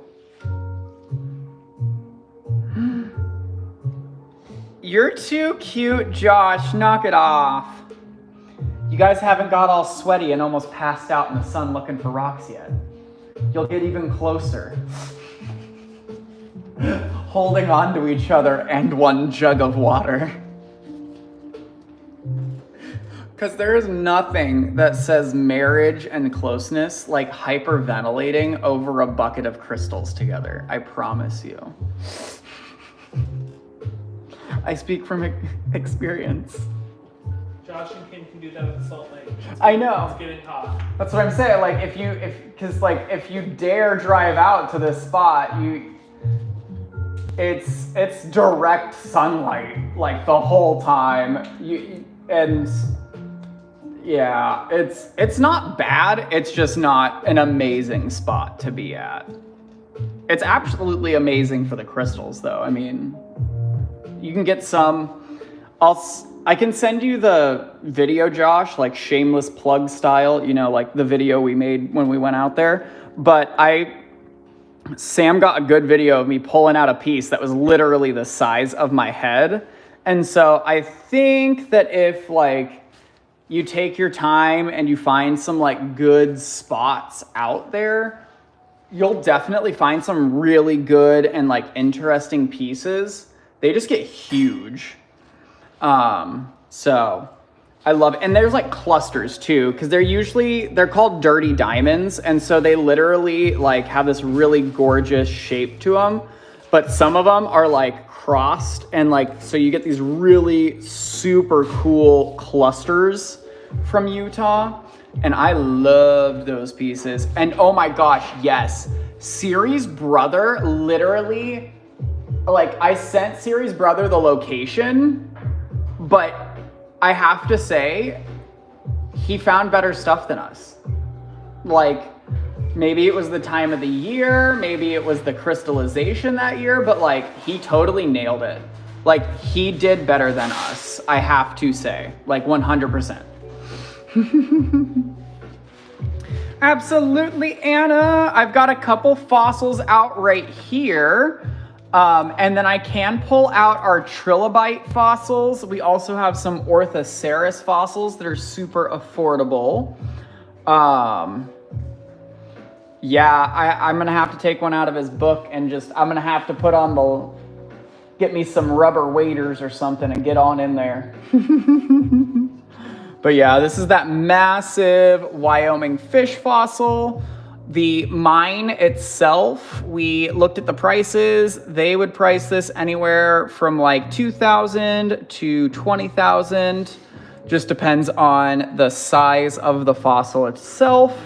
You're too cute, Josh. Knock it off. You guys haven't got all sweaty and almost passed out in the sun looking for rocks yet. You'll get even closer. Holding on to each other and one jug of water. Because there is nothing that says marriage and closeness like hyperventilating over a bucket of crystals together. I promise you. I speak from experience. Josh and Kim can do that at the Salt Lake. I know. It's getting hot. That's what I'm saying. Like if you dare drive out to this spot, it's direct sunlight like the whole time. Yeah, it's not bad. It's just not an amazing spot to be at. It's absolutely amazing for the crystals, though. I mean, you can get some. I can send you the video, Josh, like shameless plug style. You know, like the video we made when we went out there. But Sam got a good video of me pulling out a piece that was literally the size of my head, and so I think that if like you take your time and you find some like good spots out there, you'll definitely find some really good and like interesting pieces. They just get huge. So I love it. And there's like clusters too, because they're called dirty diamonds. And so they literally like have this really gorgeous shape to them. But some of them are like crossed and like, so you get these really super cool clusters from Utah. And I loved those pieces. And oh my gosh, yes. Siri's brother literally, like I sent Siri's brother the location, but I have to say, he found better stuff than us. Like, maybe it was the time of the year, maybe it was the crystallization that year, but like, he totally nailed it. Like, he did better than us, I have to say, like 100%. Absolutely, Anna. I've got a couple fossils out right here. And then I can pull out our trilobite fossils. We also have some Orthoceras fossils that are super affordable. Yeah, I'm gonna have to take one out of his book and I'm gonna have to get me some rubber waders or something and get on in there. But yeah, this is that massive Wyoming fish fossil. The mine itself, we looked at the prices. They would price this anywhere from like $2,000 to $20,000. Just depends on the size of the fossil itself.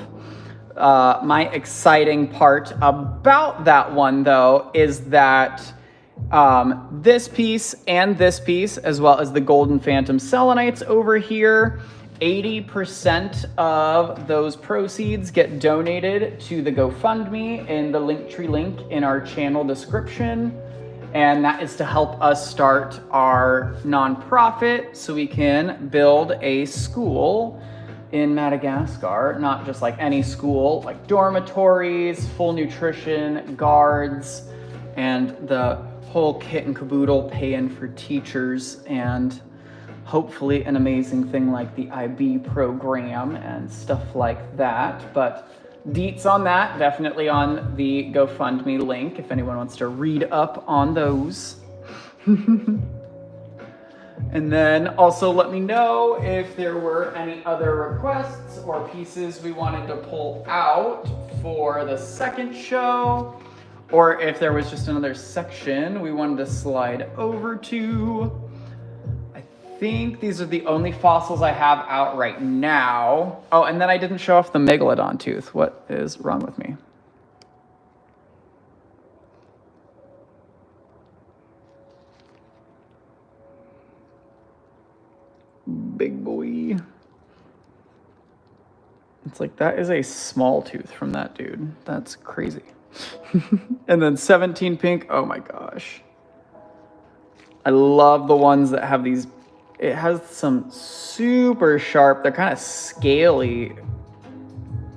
My exciting part about that one though is that this piece and this piece, as well as the golden phantom selenites over here, 80% of those proceeds get donated to the GoFundMe in the Linktree link in our channel description. And that is to help us start our nonprofit so we can build a school in Madagascar. Not just like any school, like dormitories, full nutrition, guards, and the whole kit and caboodle, paying for teachers, and hopefully an amazing thing like the IB program and stuff like that. But deets on that, definitely on the GoFundMe link if anyone wants to read up on those. And then also let me know if there were any other requests or pieces we wanted to pull out for the second show, or if there was just another section we wanted to slide over to. I think these are the only fossils I have out right now. Oh, and then I didn't show off the megalodon tooth. What is wrong with me? Big boy. It's like, that is a small tooth from that dude. That's crazy. And then 17 pink. Oh my gosh. I love the ones that have these. It has some super sharp, they're kind of scaly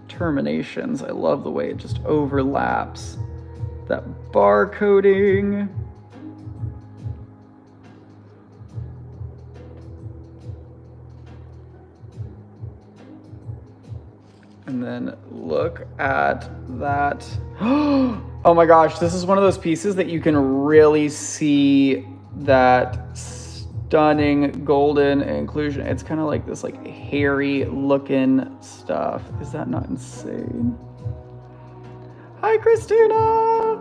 terminations. I love the way it just overlaps. That bar coating. And then look at that. Oh my gosh, this is one of those pieces that you can really see that stunning golden inclusion. It's kind of like this like hairy looking stuff. Is that not insane? Hi, Christina.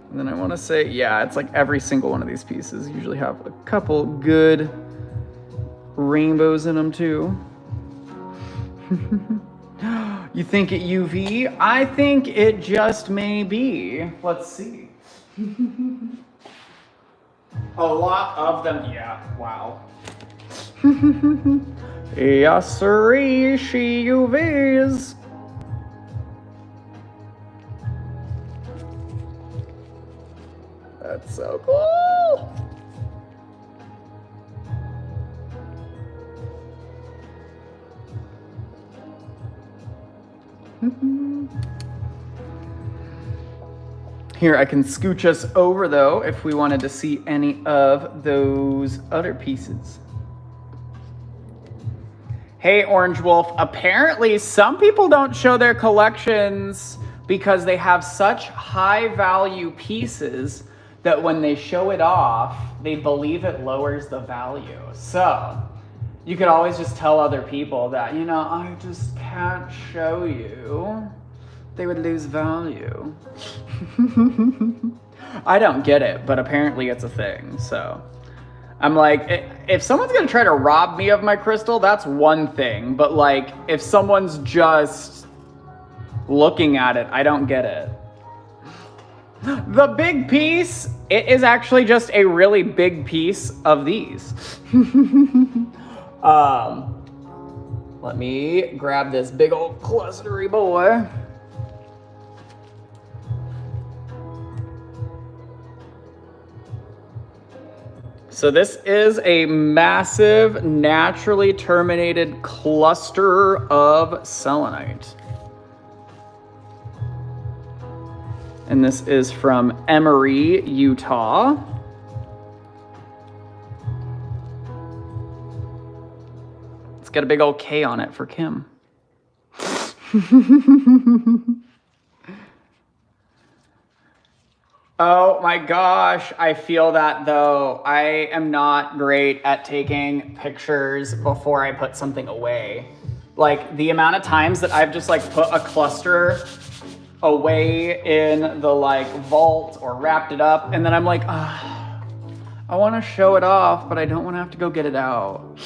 And then I want to say, yeah, it's like every single one of these pieces usually have a couple good rainbows in them too. You think it UV? I think it just may be. Let's see. A lot of them, yeah, wow. Yes, sirree, she UVs. That's so cool. Here, I can scooch us over though if we wanted to see any of those other pieces. Hey, Orange Wolf, apparently some people don't show their collections because they have such high value pieces that when they show it off, they believe it lowers the value. So you could always just tell other people that, you know, I just can't show you. They would lose value. I don't get it, but apparently it's a thing, so. I'm like, if someone's gonna try to rob me of my crystal, that's one thing. But like, if someone's just looking at it, I don't get it. The big piece, it is actually just a really big piece of these. Let me grab this big old clustery boy. So this is a massive, naturally terminated cluster of selenite. And this is from Emory, Utah. It's got a big old K on it for Kim. Oh my gosh, I feel that though. I am not great at taking pictures before I put something away. Like the amount of times that I've just like put a cluster away in the like vault or wrapped it up and then I'm like, I want to show it off, but I don't want to have to go get it out.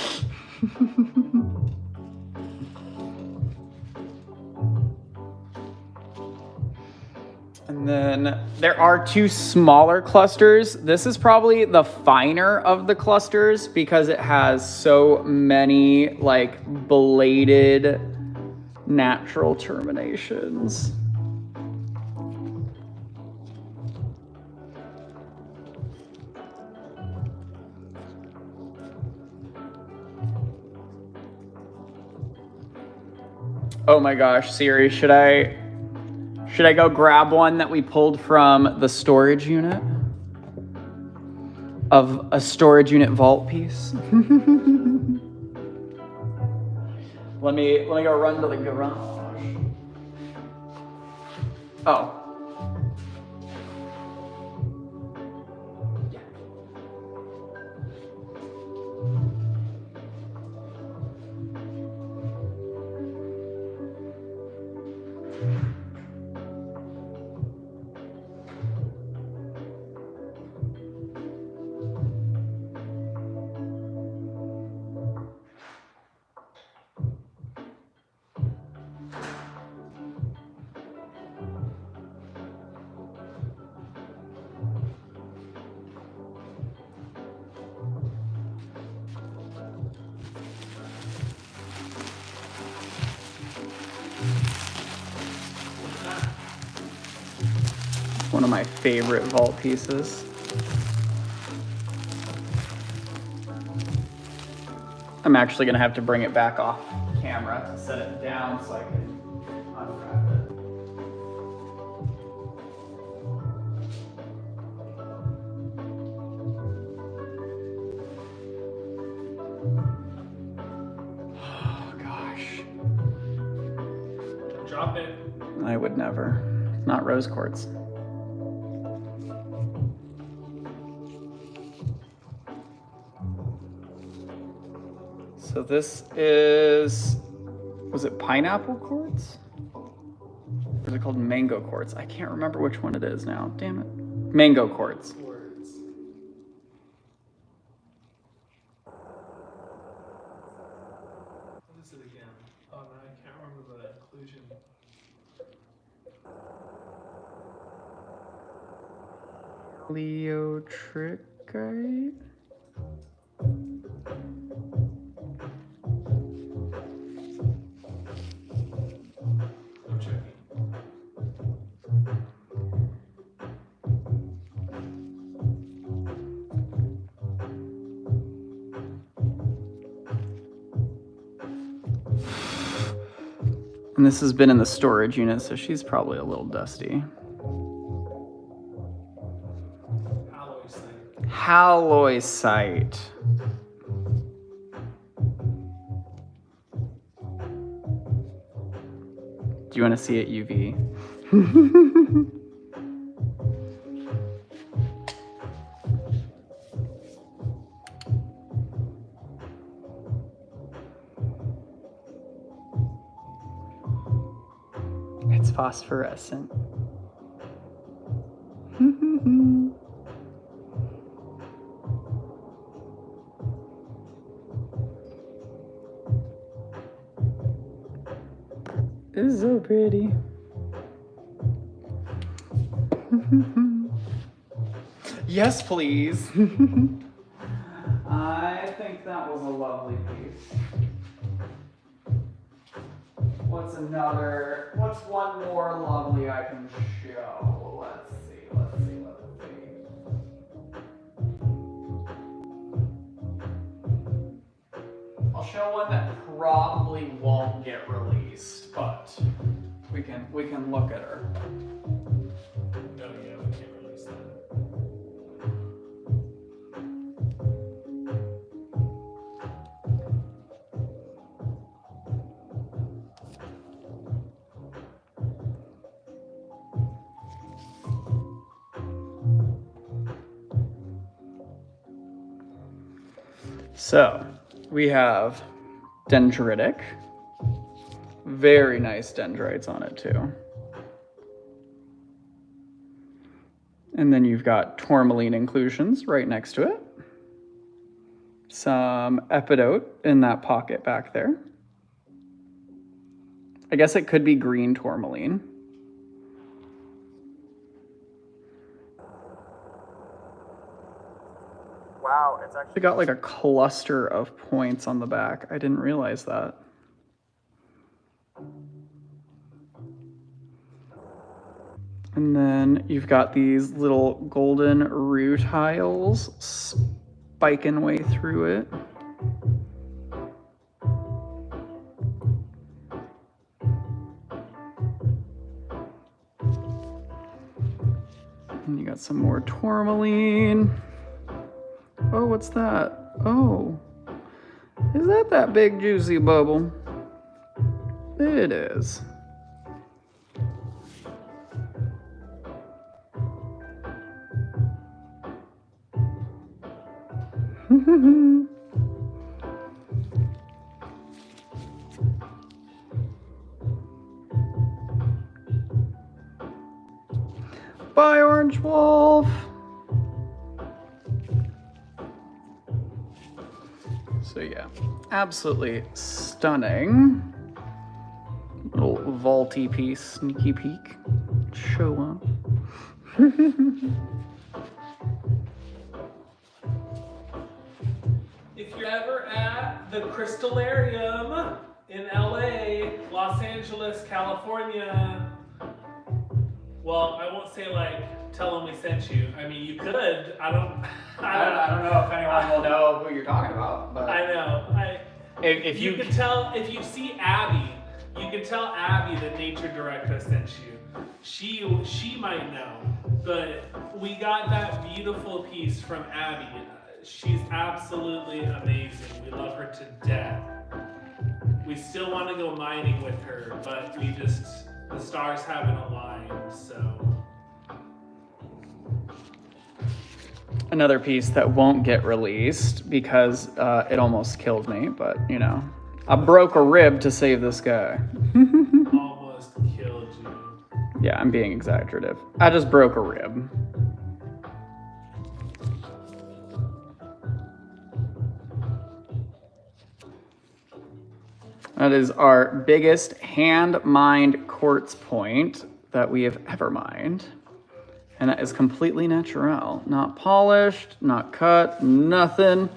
And then there are two smaller clusters. This is probably the finer of the clusters because it has so many like bladed natural terminations. Oh my gosh, Siri, should I go grab one that we pulled from the storage unit? Of a storage unit vault piece? Let me go run to the garage. Oh. Yeah. One of my favorite vault pieces. I'm actually gonna have to bring it back off camera to set it down so I can unwrap it. Oh gosh. Drop it. I would never. Not rose quartz. So this is, was it pineapple quartz? Or is it called mango quartz? I can't remember which one it is now. Damn it. Mango quartz. Words. What is it again? Oh no, I can't remember the inclusion. Leotrichite? I'm checking. And this has been in the storage unit, so she's probably a little dusty. Halloysite. Do you want to see it UV? It's phosphorescent. It's so pretty. Yes, please. I think that was a lovely piece. What's one more lovely I can show? Let's see. I'll show one that probably won't get released, but we can look at her. Oh yeah, we can't release that. So we have dendritic. Very nice dendrites on it too. And then you've got tourmaline inclusions right next to it. Some epidote in that pocket back there. I guess it could be green tourmaline. Wow, it's actually got like a cluster of points on the back. I didn't realize that. And then you've got these little golden rutiles spiking way through it. And you got some more tourmaline. Oh, what's that? Oh, is that big juicy bubble? It is. Bye, Orange Wolf. So yeah, absolutely stunning. Little vaulty piece, sneaky peek, show up. If you're ever at the Crystallarium in LA, Los Angeles, California, well, I won't say like, tell them we sent you. I mean, you could. I don't know if anyone will know who you're talking about, but I know. if you can tell, if you see Abby, you can tell Abby that Nature Director sent you. She might know, but we got that beautiful piece from Abby. She's absolutely amazing. We love her to death. We still want to go mining with her, but the stars haven't aligned, so. Another piece that won't get released because it almost killed me, but you know, I broke a rib to save this guy. Almost killed you. Yeah, I'm being exaggerative. I just broke a rib. That is our biggest hand-mined quartz point that we have ever mined. And that is completely natural. Not polished, not cut, nothing.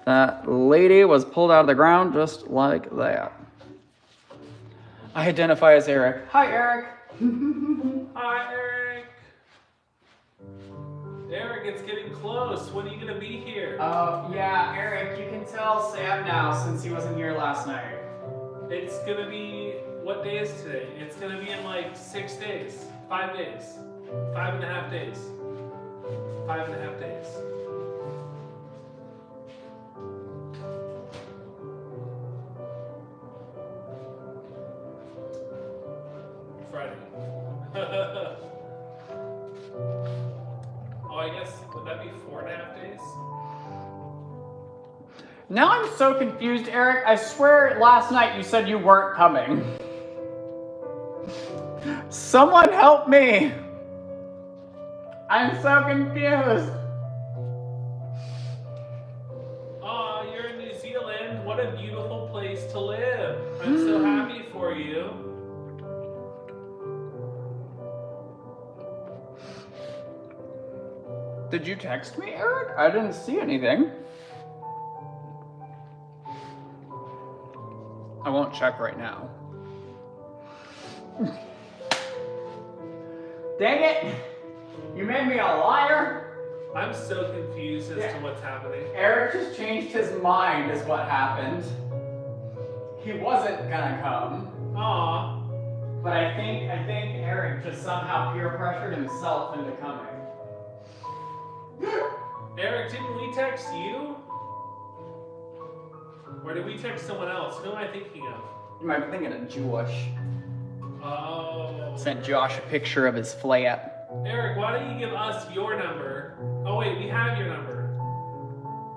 That lady was pulled out of the ground just like that. I identify as Eric. Hi, Eric. Hi, Eric. Eric, it's getting close. When are you gonna be here? Yeah, Eric, you can tell Sam now since he wasn't here last night. It's gonna be, what day is today? It's gonna be in like 6 days, 5 days, 5.5 days, 5.5 days. Oh, I guess, would that be 4.5 days? Now I'm so confused, Eric. I swear last night you said you weren't coming. Someone help me. I'm so confused. Oh, you're in New Zealand. What a beautiful place to live. I'm so happy for you. Did you text me, Eric? I didn't see anything. I won't check right now. Dang it! You made me a liar. I'm so confused as to what's happening. Eric just changed his mind is what happened. He wasn't gonna come. Aw. But I think Eric just somehow peer pressured himself into coming. Eric, didn't we text you? Or did we text someone else? Who am I thinking of? You might be thinking of Josh. Oh. Sent Josh a picture of his flat. Eric, why don't you give us your number? Oh wait, we have your number.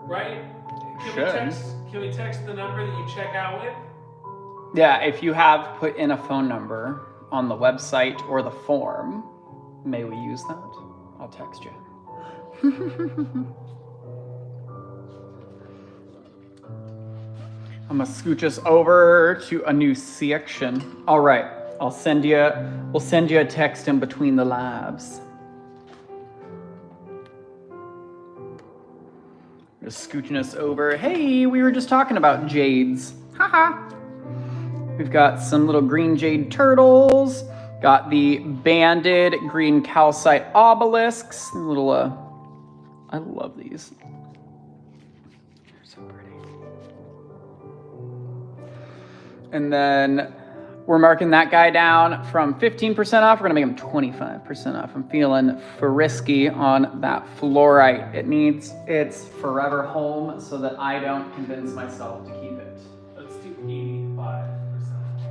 Right? Can we text the number that you check out with? Yeah, if you have put in a phone number on the website or the form, may we use that? I'll text you. I'm gonna scooch us over to a new section. All right, we'll send you a text in between the lives. Just scooching us over. Hey, we were just talking about jades. Haha. We've got some little green jade turtles. Got the banded green calcite obelisks. Little, I love these. They're so pretty. And then we're marking that guy down from 15% off. We're gonna make him 25% off. I'm feeling frisky on that fluorite. It's forever home so that I don't convince myself to keep it. Let's do 85%.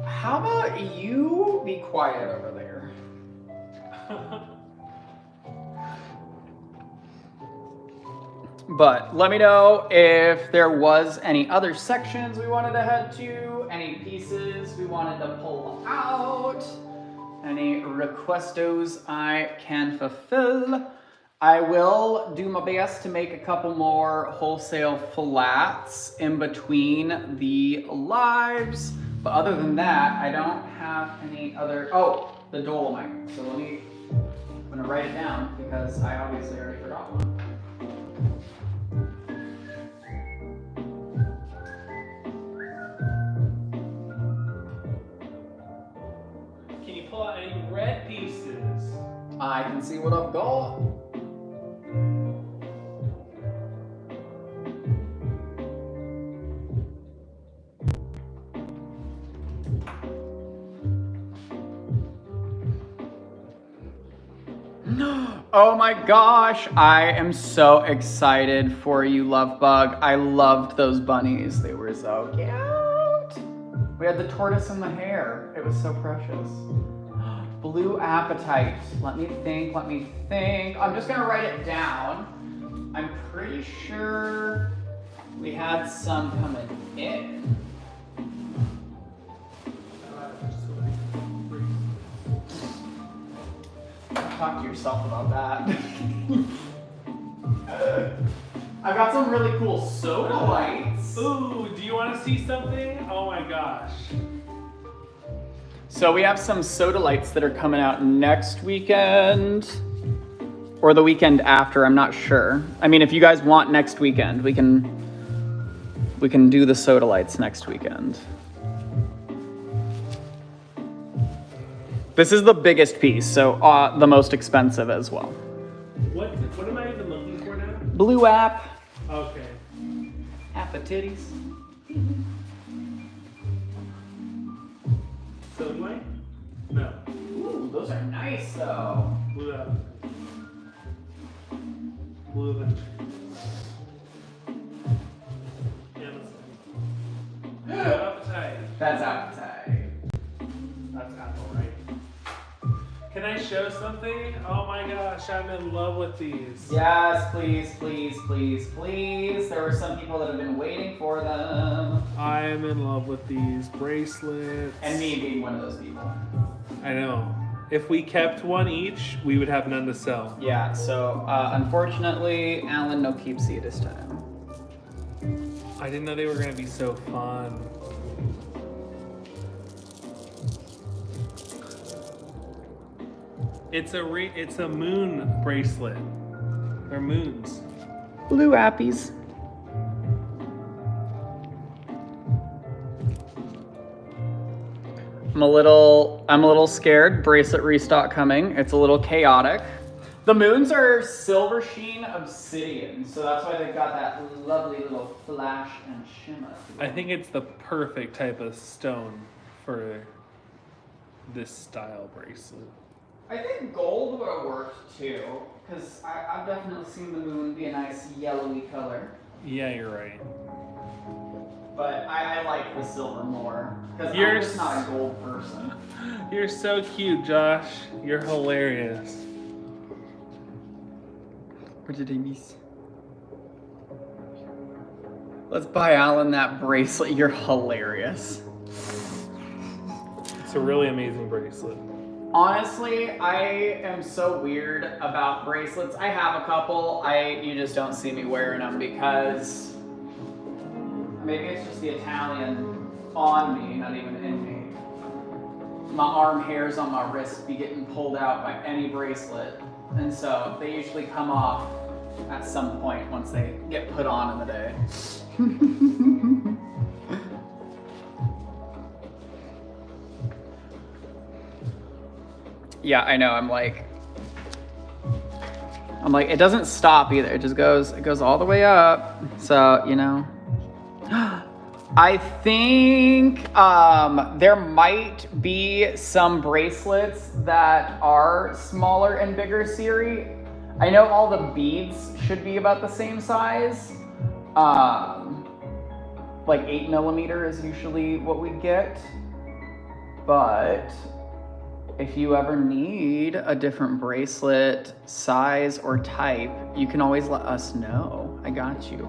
How about you be quiet over there? But let me know if there was any other sections we wanted to head to, any pieces we wanted to pull out, any requestos I can fulfill. I will do my best to make a couple more wholesale flats in between the lives. But other than that, I don't have any other, the dolomite. So I'm gonna write it down because I obviously already forgot one. Can you pull out any red pieces? I can see what I've got. Oh my gosh, I am so excited for you, Lovebug. I loved those bunnies. They were so cute. We had the tortoise and the hare. It was so precious. Blue appetite. Let me think. I'm just gonna write it down. I'm pretty sure we had some coming in. Talk to yourself about that. I've got some really cool soda lights. Ooh, do you want to see something? Oh my gosh. So we have some soda lights that are coming out next weekend or the weekend after, I'm not sure. I mean, if you guys want next weekend, we can do the soda lights next weekend. This is the biggest piece, so the most expensive as well. What am I even looking for now? Blue app. Okay. Appetitties. So light? No. Ooh, those are nice though. Blue up. Blue electric. Blue appetite. That's appetite. That's apple, right? Can I show something? Oh my gosh, I'm in love with these. Yes, please, please, please, please. There were some people that have been waiting for them. I am in love with these bracelets. And me being one of those people. I know. If we kept one each, we would have none to sell. Yeah, so unfortunately, Alan no keepsy this time. I didn't know they were gonna be so fun. It's a moon bracelet. They're moons. Blue appies. I'm a little scared. Bracelet restock coming. It's a little chaotic. The moons are silver sheen obsidian, so that's why they've got that lovely little flash and shimmer. I think it's the perfect type of stone for this style bracelet. I think gold would have worked too, because I've definitely seen the moon be a nice yellowy color. Yeah, you're right. But I like the silver more, because I'm You're just not a gold person. You're so cute, Josh. You're hilarious. What did I miss? Let's buy Alan that bracelet. You're hilarious. It's a really amazing bracelet. Honestly, I am so weird about bracelets. I have a couple. You just don't see me wearing them because maybe it's just the Italian on me, not even in me. My arm hairs on my wrist be getting pulled out by any bracelet. And so they usually come off at some point once they get put on in the day. Yeah, I know. I'm like, it doesn't stop either. It goes all the way up. So, you know, I think there might be some bracelets that are smaller and bigger series. I know all the beads should be about the same size. Like 8mm is usually what we get. But if you ever need a different bracelet size or type, you can always let us know. I got you.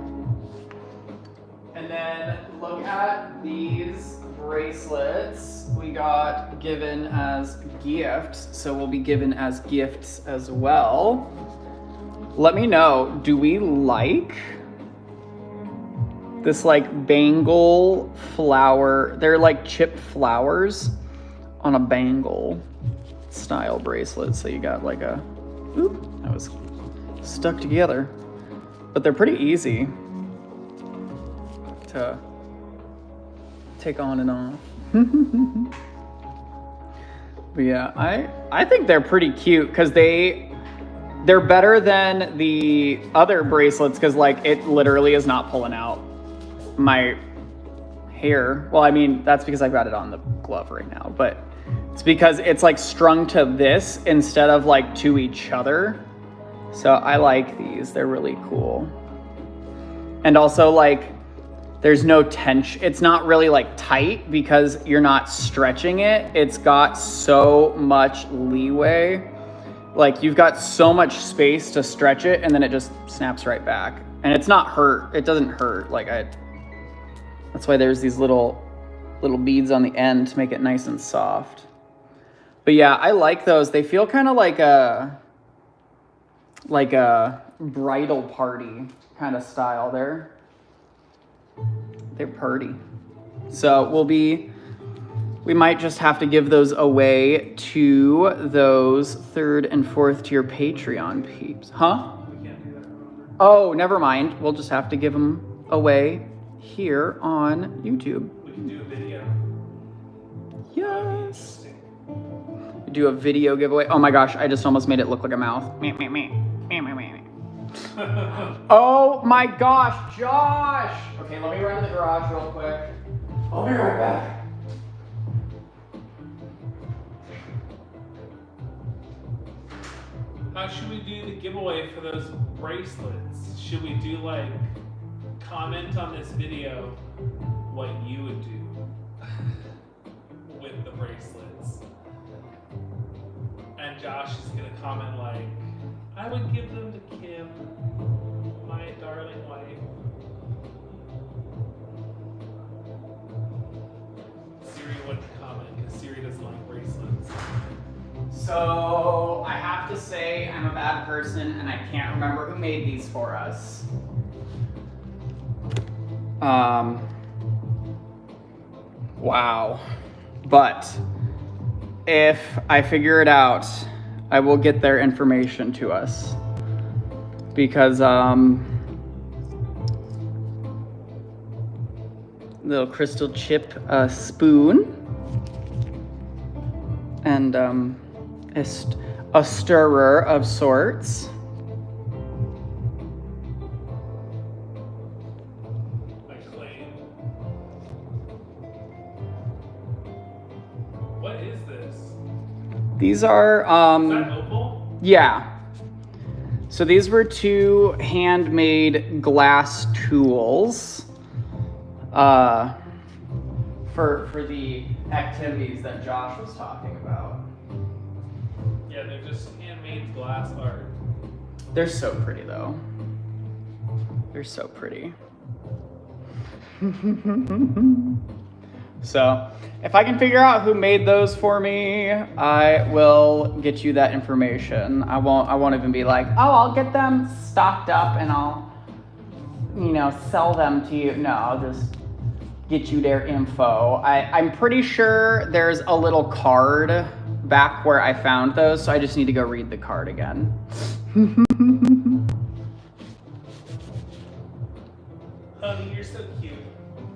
And then look at these bracelets we got given as gifts. So we'll be given as gifts as well. Let me know, do we like this like bangle flower? They're like chipped flowers on a bangle style bracelet. So you got like a, oop, that was stuck together. But they're pretty easy to take on and off. But yeah, I think they're pretty cute because they're better than the other bracelets because like it literally is not pulling out my hair. Well, I mean, that's because I've got it on the glove right now, but it's because it's like strung to this instead of like to each other. So I like these, they're really cool. And also like, there's no tension. It's not really like tight because you're not stretching it. It's got so much leeway. Like you've got so much space to stretch it and then it just snaps right back. And it's not hurt. It doesn't hurt. Like that's why there's these little beads on the end to make it nice and soft. But yeah, I like those. They feel kind of like a bridal party kind of style. They're pretty. So we might just have to give those away to those 3rd and 4th tier Patreon peeps. Huh? We can't do that, remember? Oh, never mind. We'll just have to give them away here on YouTube. We can do a video. Yes. Do a video giveaway. Oh my gosh, I just almost made it look like a mouth. Oh my gosh, Josh! Okay, let me run to the garage real quick. I'll be right back. How should we do the giveaway for those bracelets? Should we do like, comment on this video what you would do with the bracelets? And and Josh is gonna comment like, I would give them to Kim, my darling wife. Siri wouldn't comment because Siri doesn't like bracelets. So I have to say I'm a bad person and I can't remember who made these for us. Wow. But if I figure it out, I will get their information to us. Because, little crystal chip spoon. And, a stirrer of sorts. What is this? These are, Is that Opal? yeah. So these were two handmade glass tools for the activities that Josh was talking about. Yeah, they're just handmade glass art. They're so pretty though. They're so pretty. So, if I can figure out who made those for me, I will get you that information. I won't even be like, oh, I'll get them stocked up and I'll, sell them to you. No, I'll just get you their info. I'm pretty sure there's a little card back where I found those, so I just need to go read the card again. Honey, you're so cute.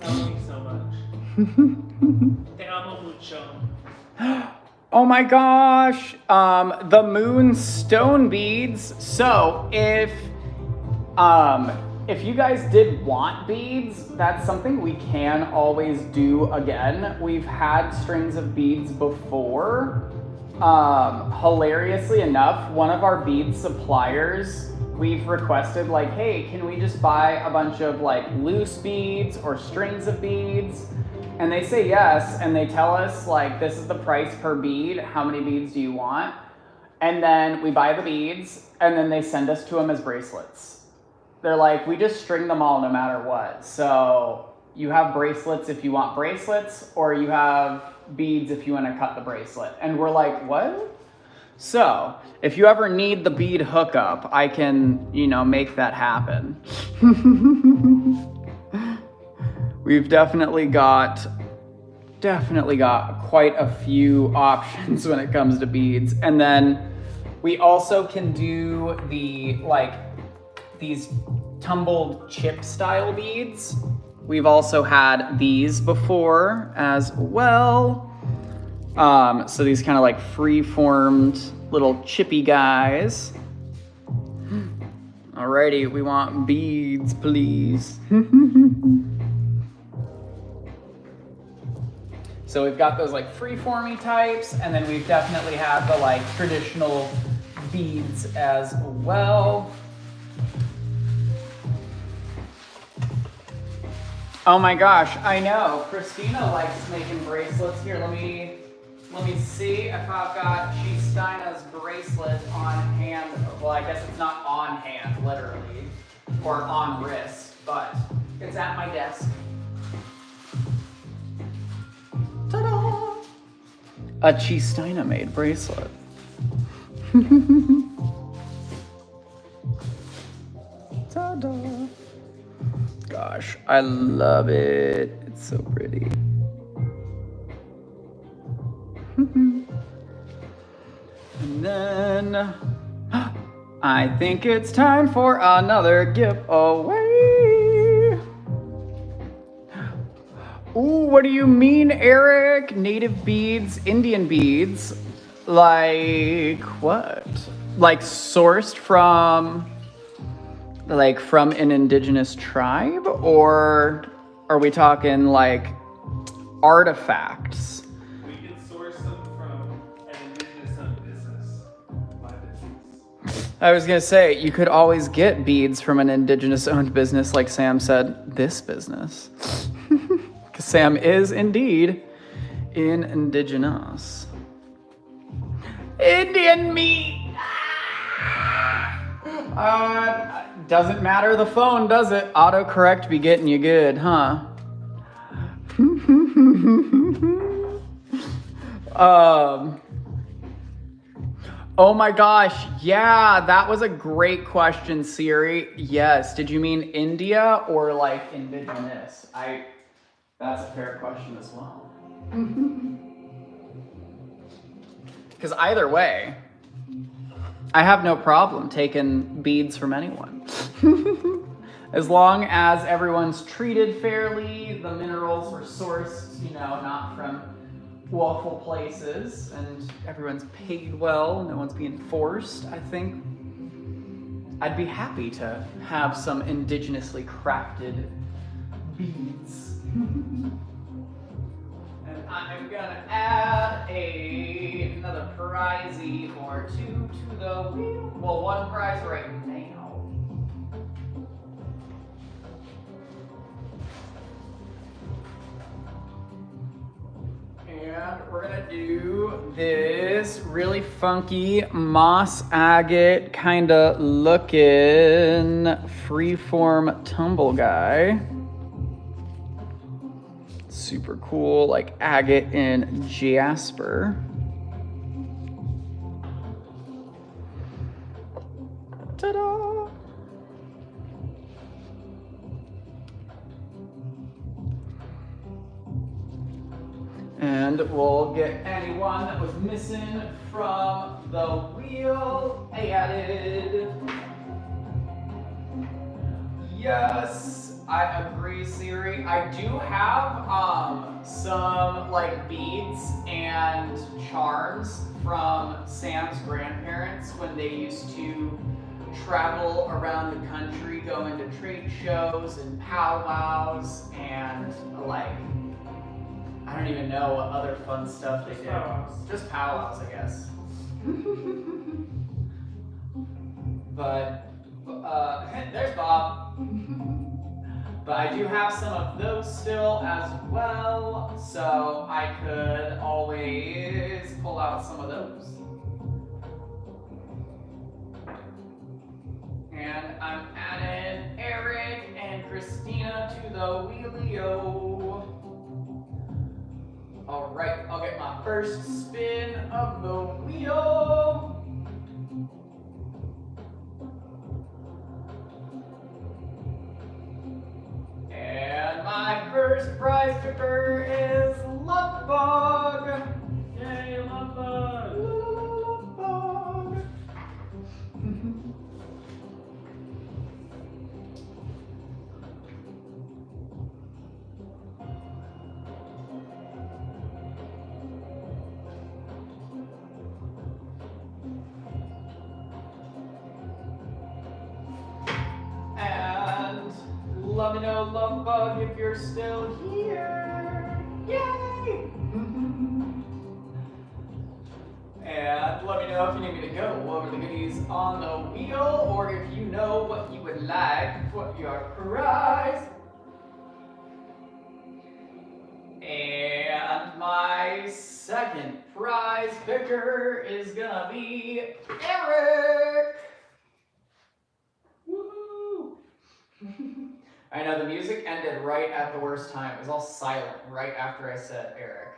I love you so much. Te amo mucho. Oh my gosh, the moonstone beads. So if you guys did want beads, that's something we can always do again. We've had strings of beads before. Hilariously enough, one of our bead suppliers, we've requested like, hey, can we just buy a bunch of like loose beads or strings of beads? And they say yes, and they tell us like, this is the price per bead, how many beads do you want? And then we buy the beads, and then they send us to them as bracelets. They're like, we just string them all no matter what. So you have bracelets if you want bracelets, or you have beads if you want to cut the bracelet. And we're like, what? So if you ever need the bead hookup, I can, make that happen. We've definitely got quite a few options when it comes to beads. And then we also can do these tumbled chip style beads. We've also had these before as well. So these kind of like free-formed little chippy guys. Alrighty, we want beads, please. So we've got those like free-formy types, and then we've definitely had the like traditional beads as well. Oh my gosh, I know. Christina likes making bracelets. Here, let me see if I've got Steina's bracelet on hand. Well, I guess it's not on hand, literally, or on wrist, but it's at my desk. Ta-da! A Steina made bracelet. Ta-da! Gosh, I love it. It's so pretty. And then I think it's time for another giveaway. Ooh, what do you mean, Eric? Native beads, Indian beads? Like what? Like sourced from an indigenous tribe? Or are we talking like artifacts? We can source them from an indigenous-owned business. My business. I was gonna say, you could always get beads from an indigenous-owned business, like Sam said, this business. Because Sam is indeed indigenous. Indian meat. Doesn't matter the phone, does it? Autocorrect be getting you good, huh? Oh my gosh, yeah, that was a great question, Siri. Yes, did you mean India or like indigenous? That's a fair question as well. Because either way, I have no problem taking beads from anyone. As long as everyone's treated fairly, the minerals were sourced, you know, not from awful places, and everyone's paid well, no one's being forced, I think I'd be happy to have some indigenously crafted beads. And I'm gonna add another prizey or two to the wheel. Well, one prize right now. And we're gonna do this really funky moss agate kind of looking freeform tumble guy. Super cool, like agate and jasper. Ta-da! And we'll get anyone that was missing from the wheel added. Yes, I agree, Siri. I do have some like beads and charms from Sam's grandparents when they used to travel around the country, going to trade shows and powwows and like, I don't even know what other fun stuff they did. Just powwows, I guess. But there's Bob. But I do have some of those still as well, so I could always pull out some of those. And I'm adding Eric and Christina to the wheelio. All right, I'll get my first spin of the wheel. And my first prize picker is Love Bug. Yay, Love Bug. Love Bug. Let me know, Love Bug, if you're still here. Yay! And let me know if you need me to go over the goodies on the wheel, or if you know what you would like for your prize. And my second prize picker is gonna be Eric. Woohoo! I know the music ended right at the worst time. It was all silent right after I said Eric.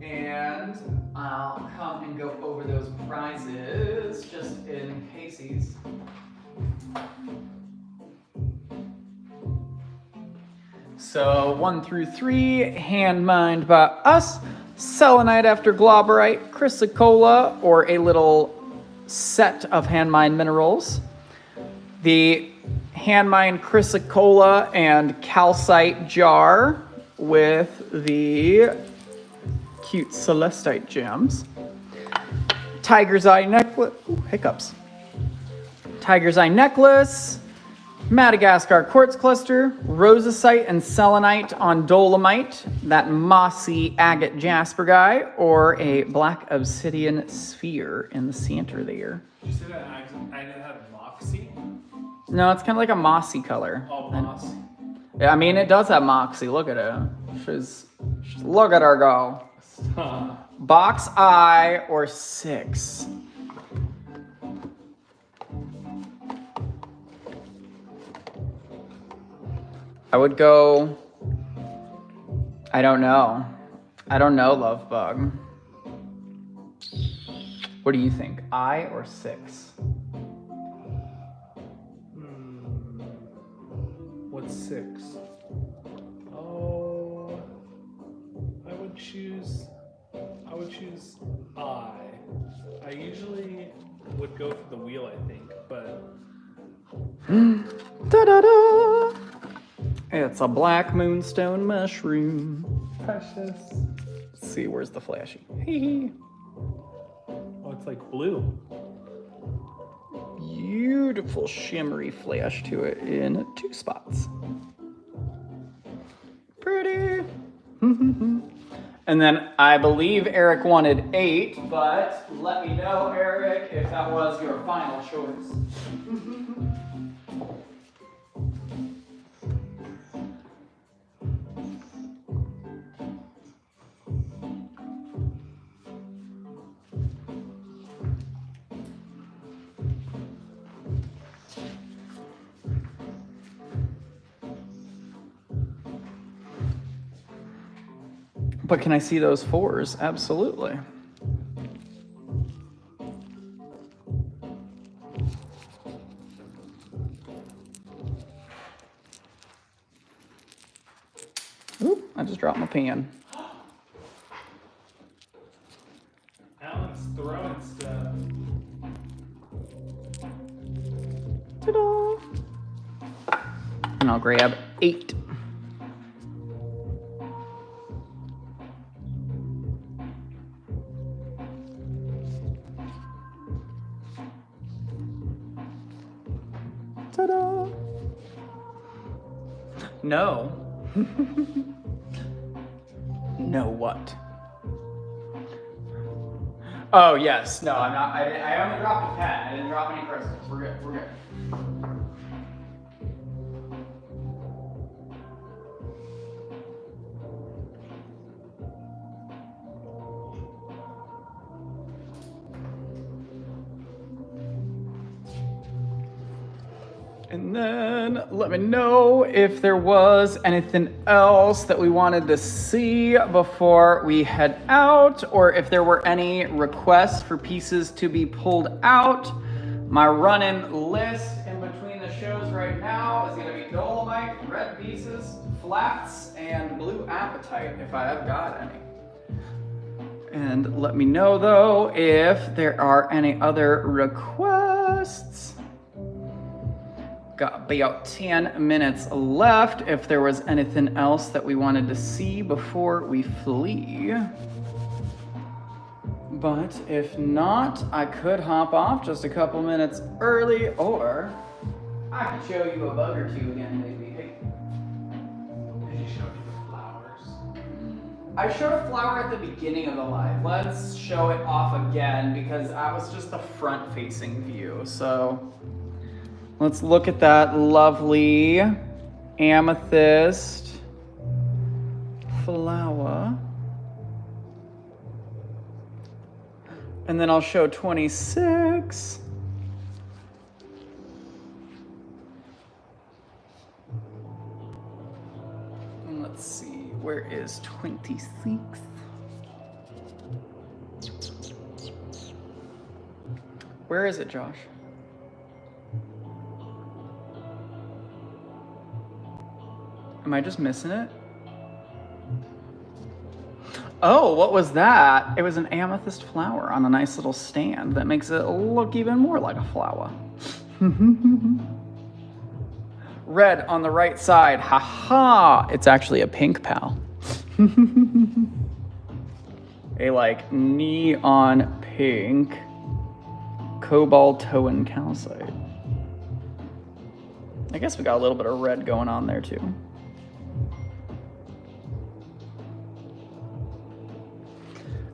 And I'll come and go over those prizes just in cases. So 1 through 3, hand mined by us. Selenite after glauberite, chrysocolla, or a little set of hand mined minerals. The hand mined chrysocolla and calcite jar with the cute celestite gems. Tiger's eye necklace, hiccups. Tiger's eye necklace, Madagascar quartz cluster, rosacite and selenite on dolomite, that mossy agate jasper guy, or a black obsidian sphere in the center there. Did you say that I had moxie? No, it's kind of like a mossy color. Oh, moss. I mean, it does have moxie. Look at it. She's look at her go. Box I or 6. I would go, I don't know, love bug. What do you think, I or 6? What's 6? Oh, I would choose I. I usually would go for the wheel, I think, but. Da-da-da! It's a black moonstone mushroom. Precious. Let's see, where's the flashy? Hee. Oh, it's like blue. Beautiful shimmery flash to it in 2 spots. Pretty. And then I believe Eric wanted 8, but let me know, Eric, if that was your final choice. But can I see those 4s? Absolutely. Oop, I just dropped my pen. Alan's throwing stuff. Ta-da! And I'll grab 8. Ta-da! No. No what? Oh yes. No, I'm not. I only dropped a pen. I didn't drop any crystals. We're good. We're good. And then let me know if there was anything else that we wanted to see before we head out, or if there were any requests for pieces to be pulled out. My running list in between the shows right now is gonna be dolomite, red pieces, flats, and blue apatite, if I have got any. And let me know though if there are any other requests. Got about 10 minutes left if there was anything else that we wanted to see before we flee. But if not, I could hop off just a couple minutes early, or I could show you a bug or two again, maybe. Hey. Did you show me the flowers? I showed a flower at the beginning of the live. Let's show it off again because that was just the front-facing view. So let's look at that lovely amethyst flower. And then I'll show 26. And let's see, where is 26? Where is it, Josh? Am I just missing it? Oh, what was that? It was an amethyst flower on a nice little stand that makes it look even more like a flower. Red on the right side, haha. It's actually a pink pal. A like neon pink cobaltoan calcite. I guess we got a little bit of red going on there too.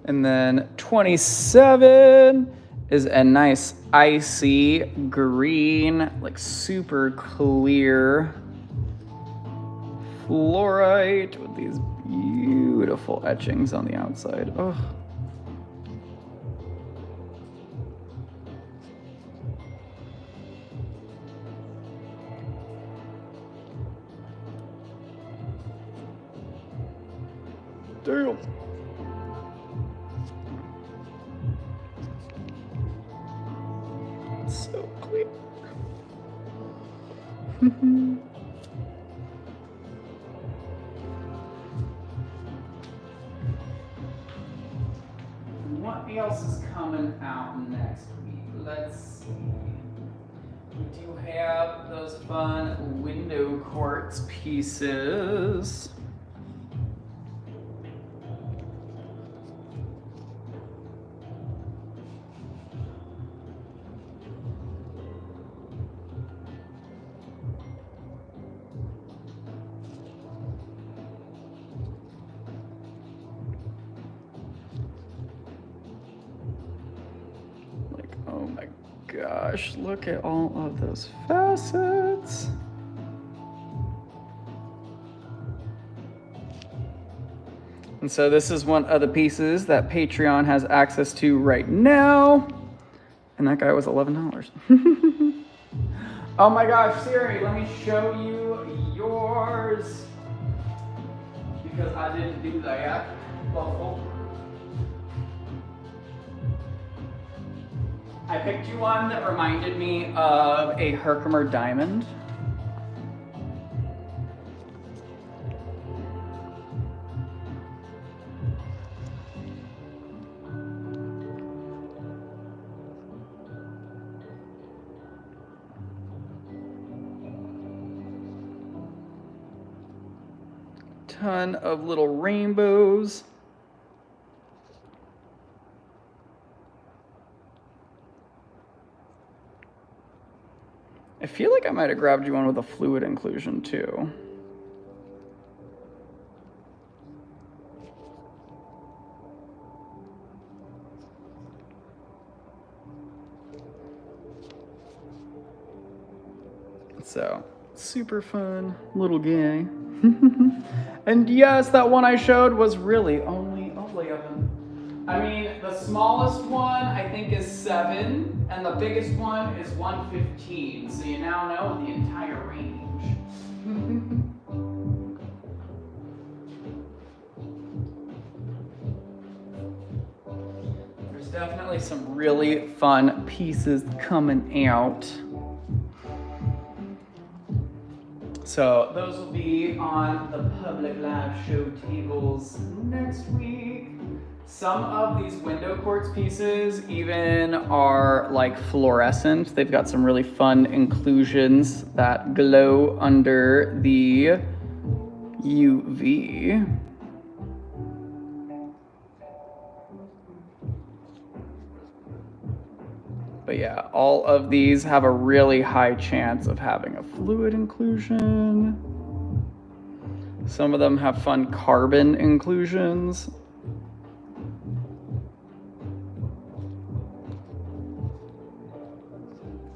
And then 27 is a nice icy green, like super clear fluorite with these beautiful etchings on the outside. Oh. Damn. So clear. What else is coming out next week? Let's see. We do have those fun window quartz pieces. Oh my gosh, look at all of those facets. And so this is one of the pieces that Patreon has access to right now. And that guy was $11. Oh my gosh, Siri, let me show you yours. Because I didn't do that. Well, I picked you one that reminded me of a Herkimer diamond. Ton of little rainbows. I feel like I might have grabbed you one with a fluid inclusion too. So, super fun little guy. And yes, that one I showed was really only oven. I mean, the smallest one I think is 7, and the biggest one is 115. So you now know the entire range. There's definitely some really fun pieces coming out. So those will be on the public live show tables next week. Some of these window quartz pieces even are like fluorescent. They've got some really fun inclusions that glow under the UV. But yeah, all of these have a really high chance of having a fluid inclusion. Some of them have fun carbon inclusions.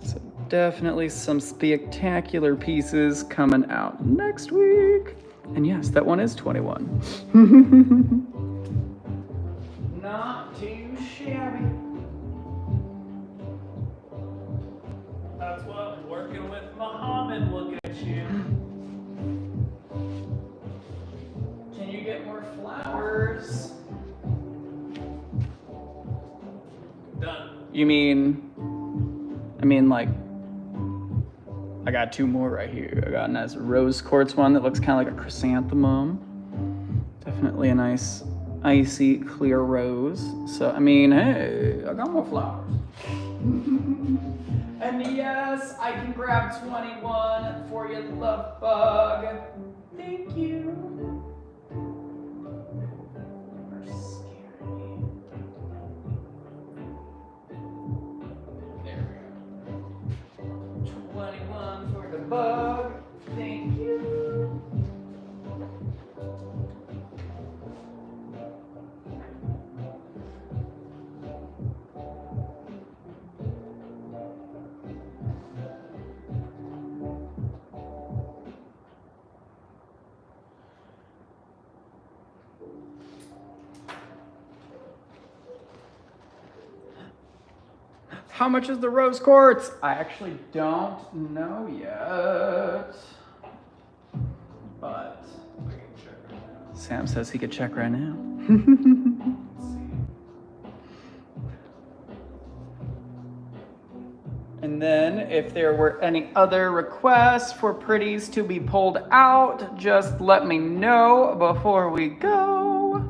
So definitely some spectacular pieces coming out next week. And yes, that one is 21. Not too shabby. That's what working with Muhammad will get you. Can you get more flowers? Done. You mean, I mean like, I got 2 more right here. I got a nice rose quartz one that looks kind of like a chrysanthemum. Definitely a nice icy clear rose. So, I mean, hey, I got more flowers. And yes, I can grab 21 for you, love bug. Thank you. You're scary. There we go. 21 for the bug. Thank you. How much is the rose quartz? I actually don't know yet. But I can check right now. Sam says he could check right now. Let's see. And then if there were any other requests for pretties to be pulled out, just let me know before we go.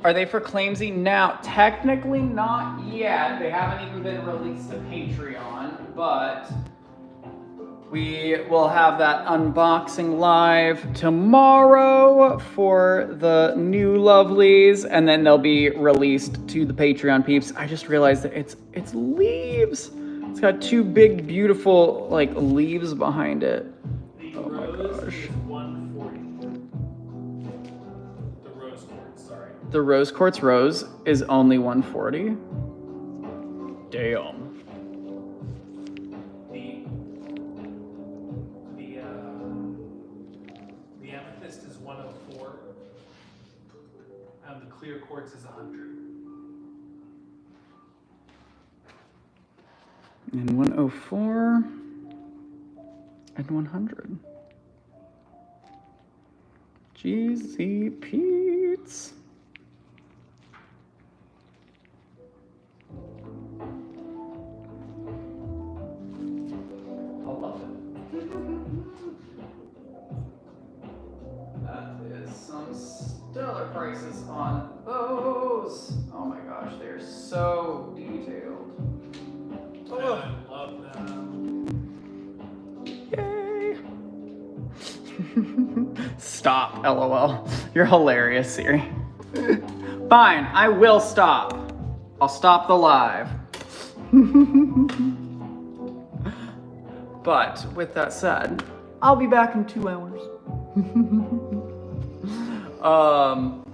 Are they for Claimsy now? Technically not yet. They haven't even been released to Patreon, but we will have that unboxing live tomorrow for the new lovelies, and then they'll be released to the Patreon peeps. I just realized that it's leaves. It's got two big, beautiful like leaves behind it. The Oh my rose gosh. is 140. The rose quartz, sorry. The rose quartz rose is only 140. Damn. The amethyst is 104. And the clear quartz is 100. And 104 and 100. GZ Pete's. I love it. That is some stellar prices on those. Oh my gosh, they're so detailed. I love them. Yay! Stop, LOL. You're hilarious, Siri. Fine, I will stop. I'll stop the live. But with that said, I'll be back in 2 hours.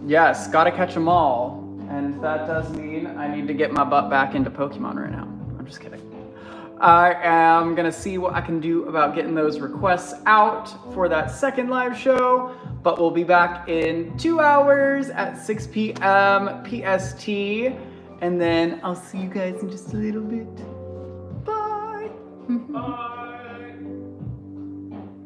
Yes, gotta catch them all. And that does mean I need to get my butt back into Pokemon right now. I'm just kidding. I am gonna see what I can do about getting those requests out for that second live show, but we'll be back in 2 hours at 6 p.m. PST, and then I'll see you guys in just a little bit. Bye. Bye.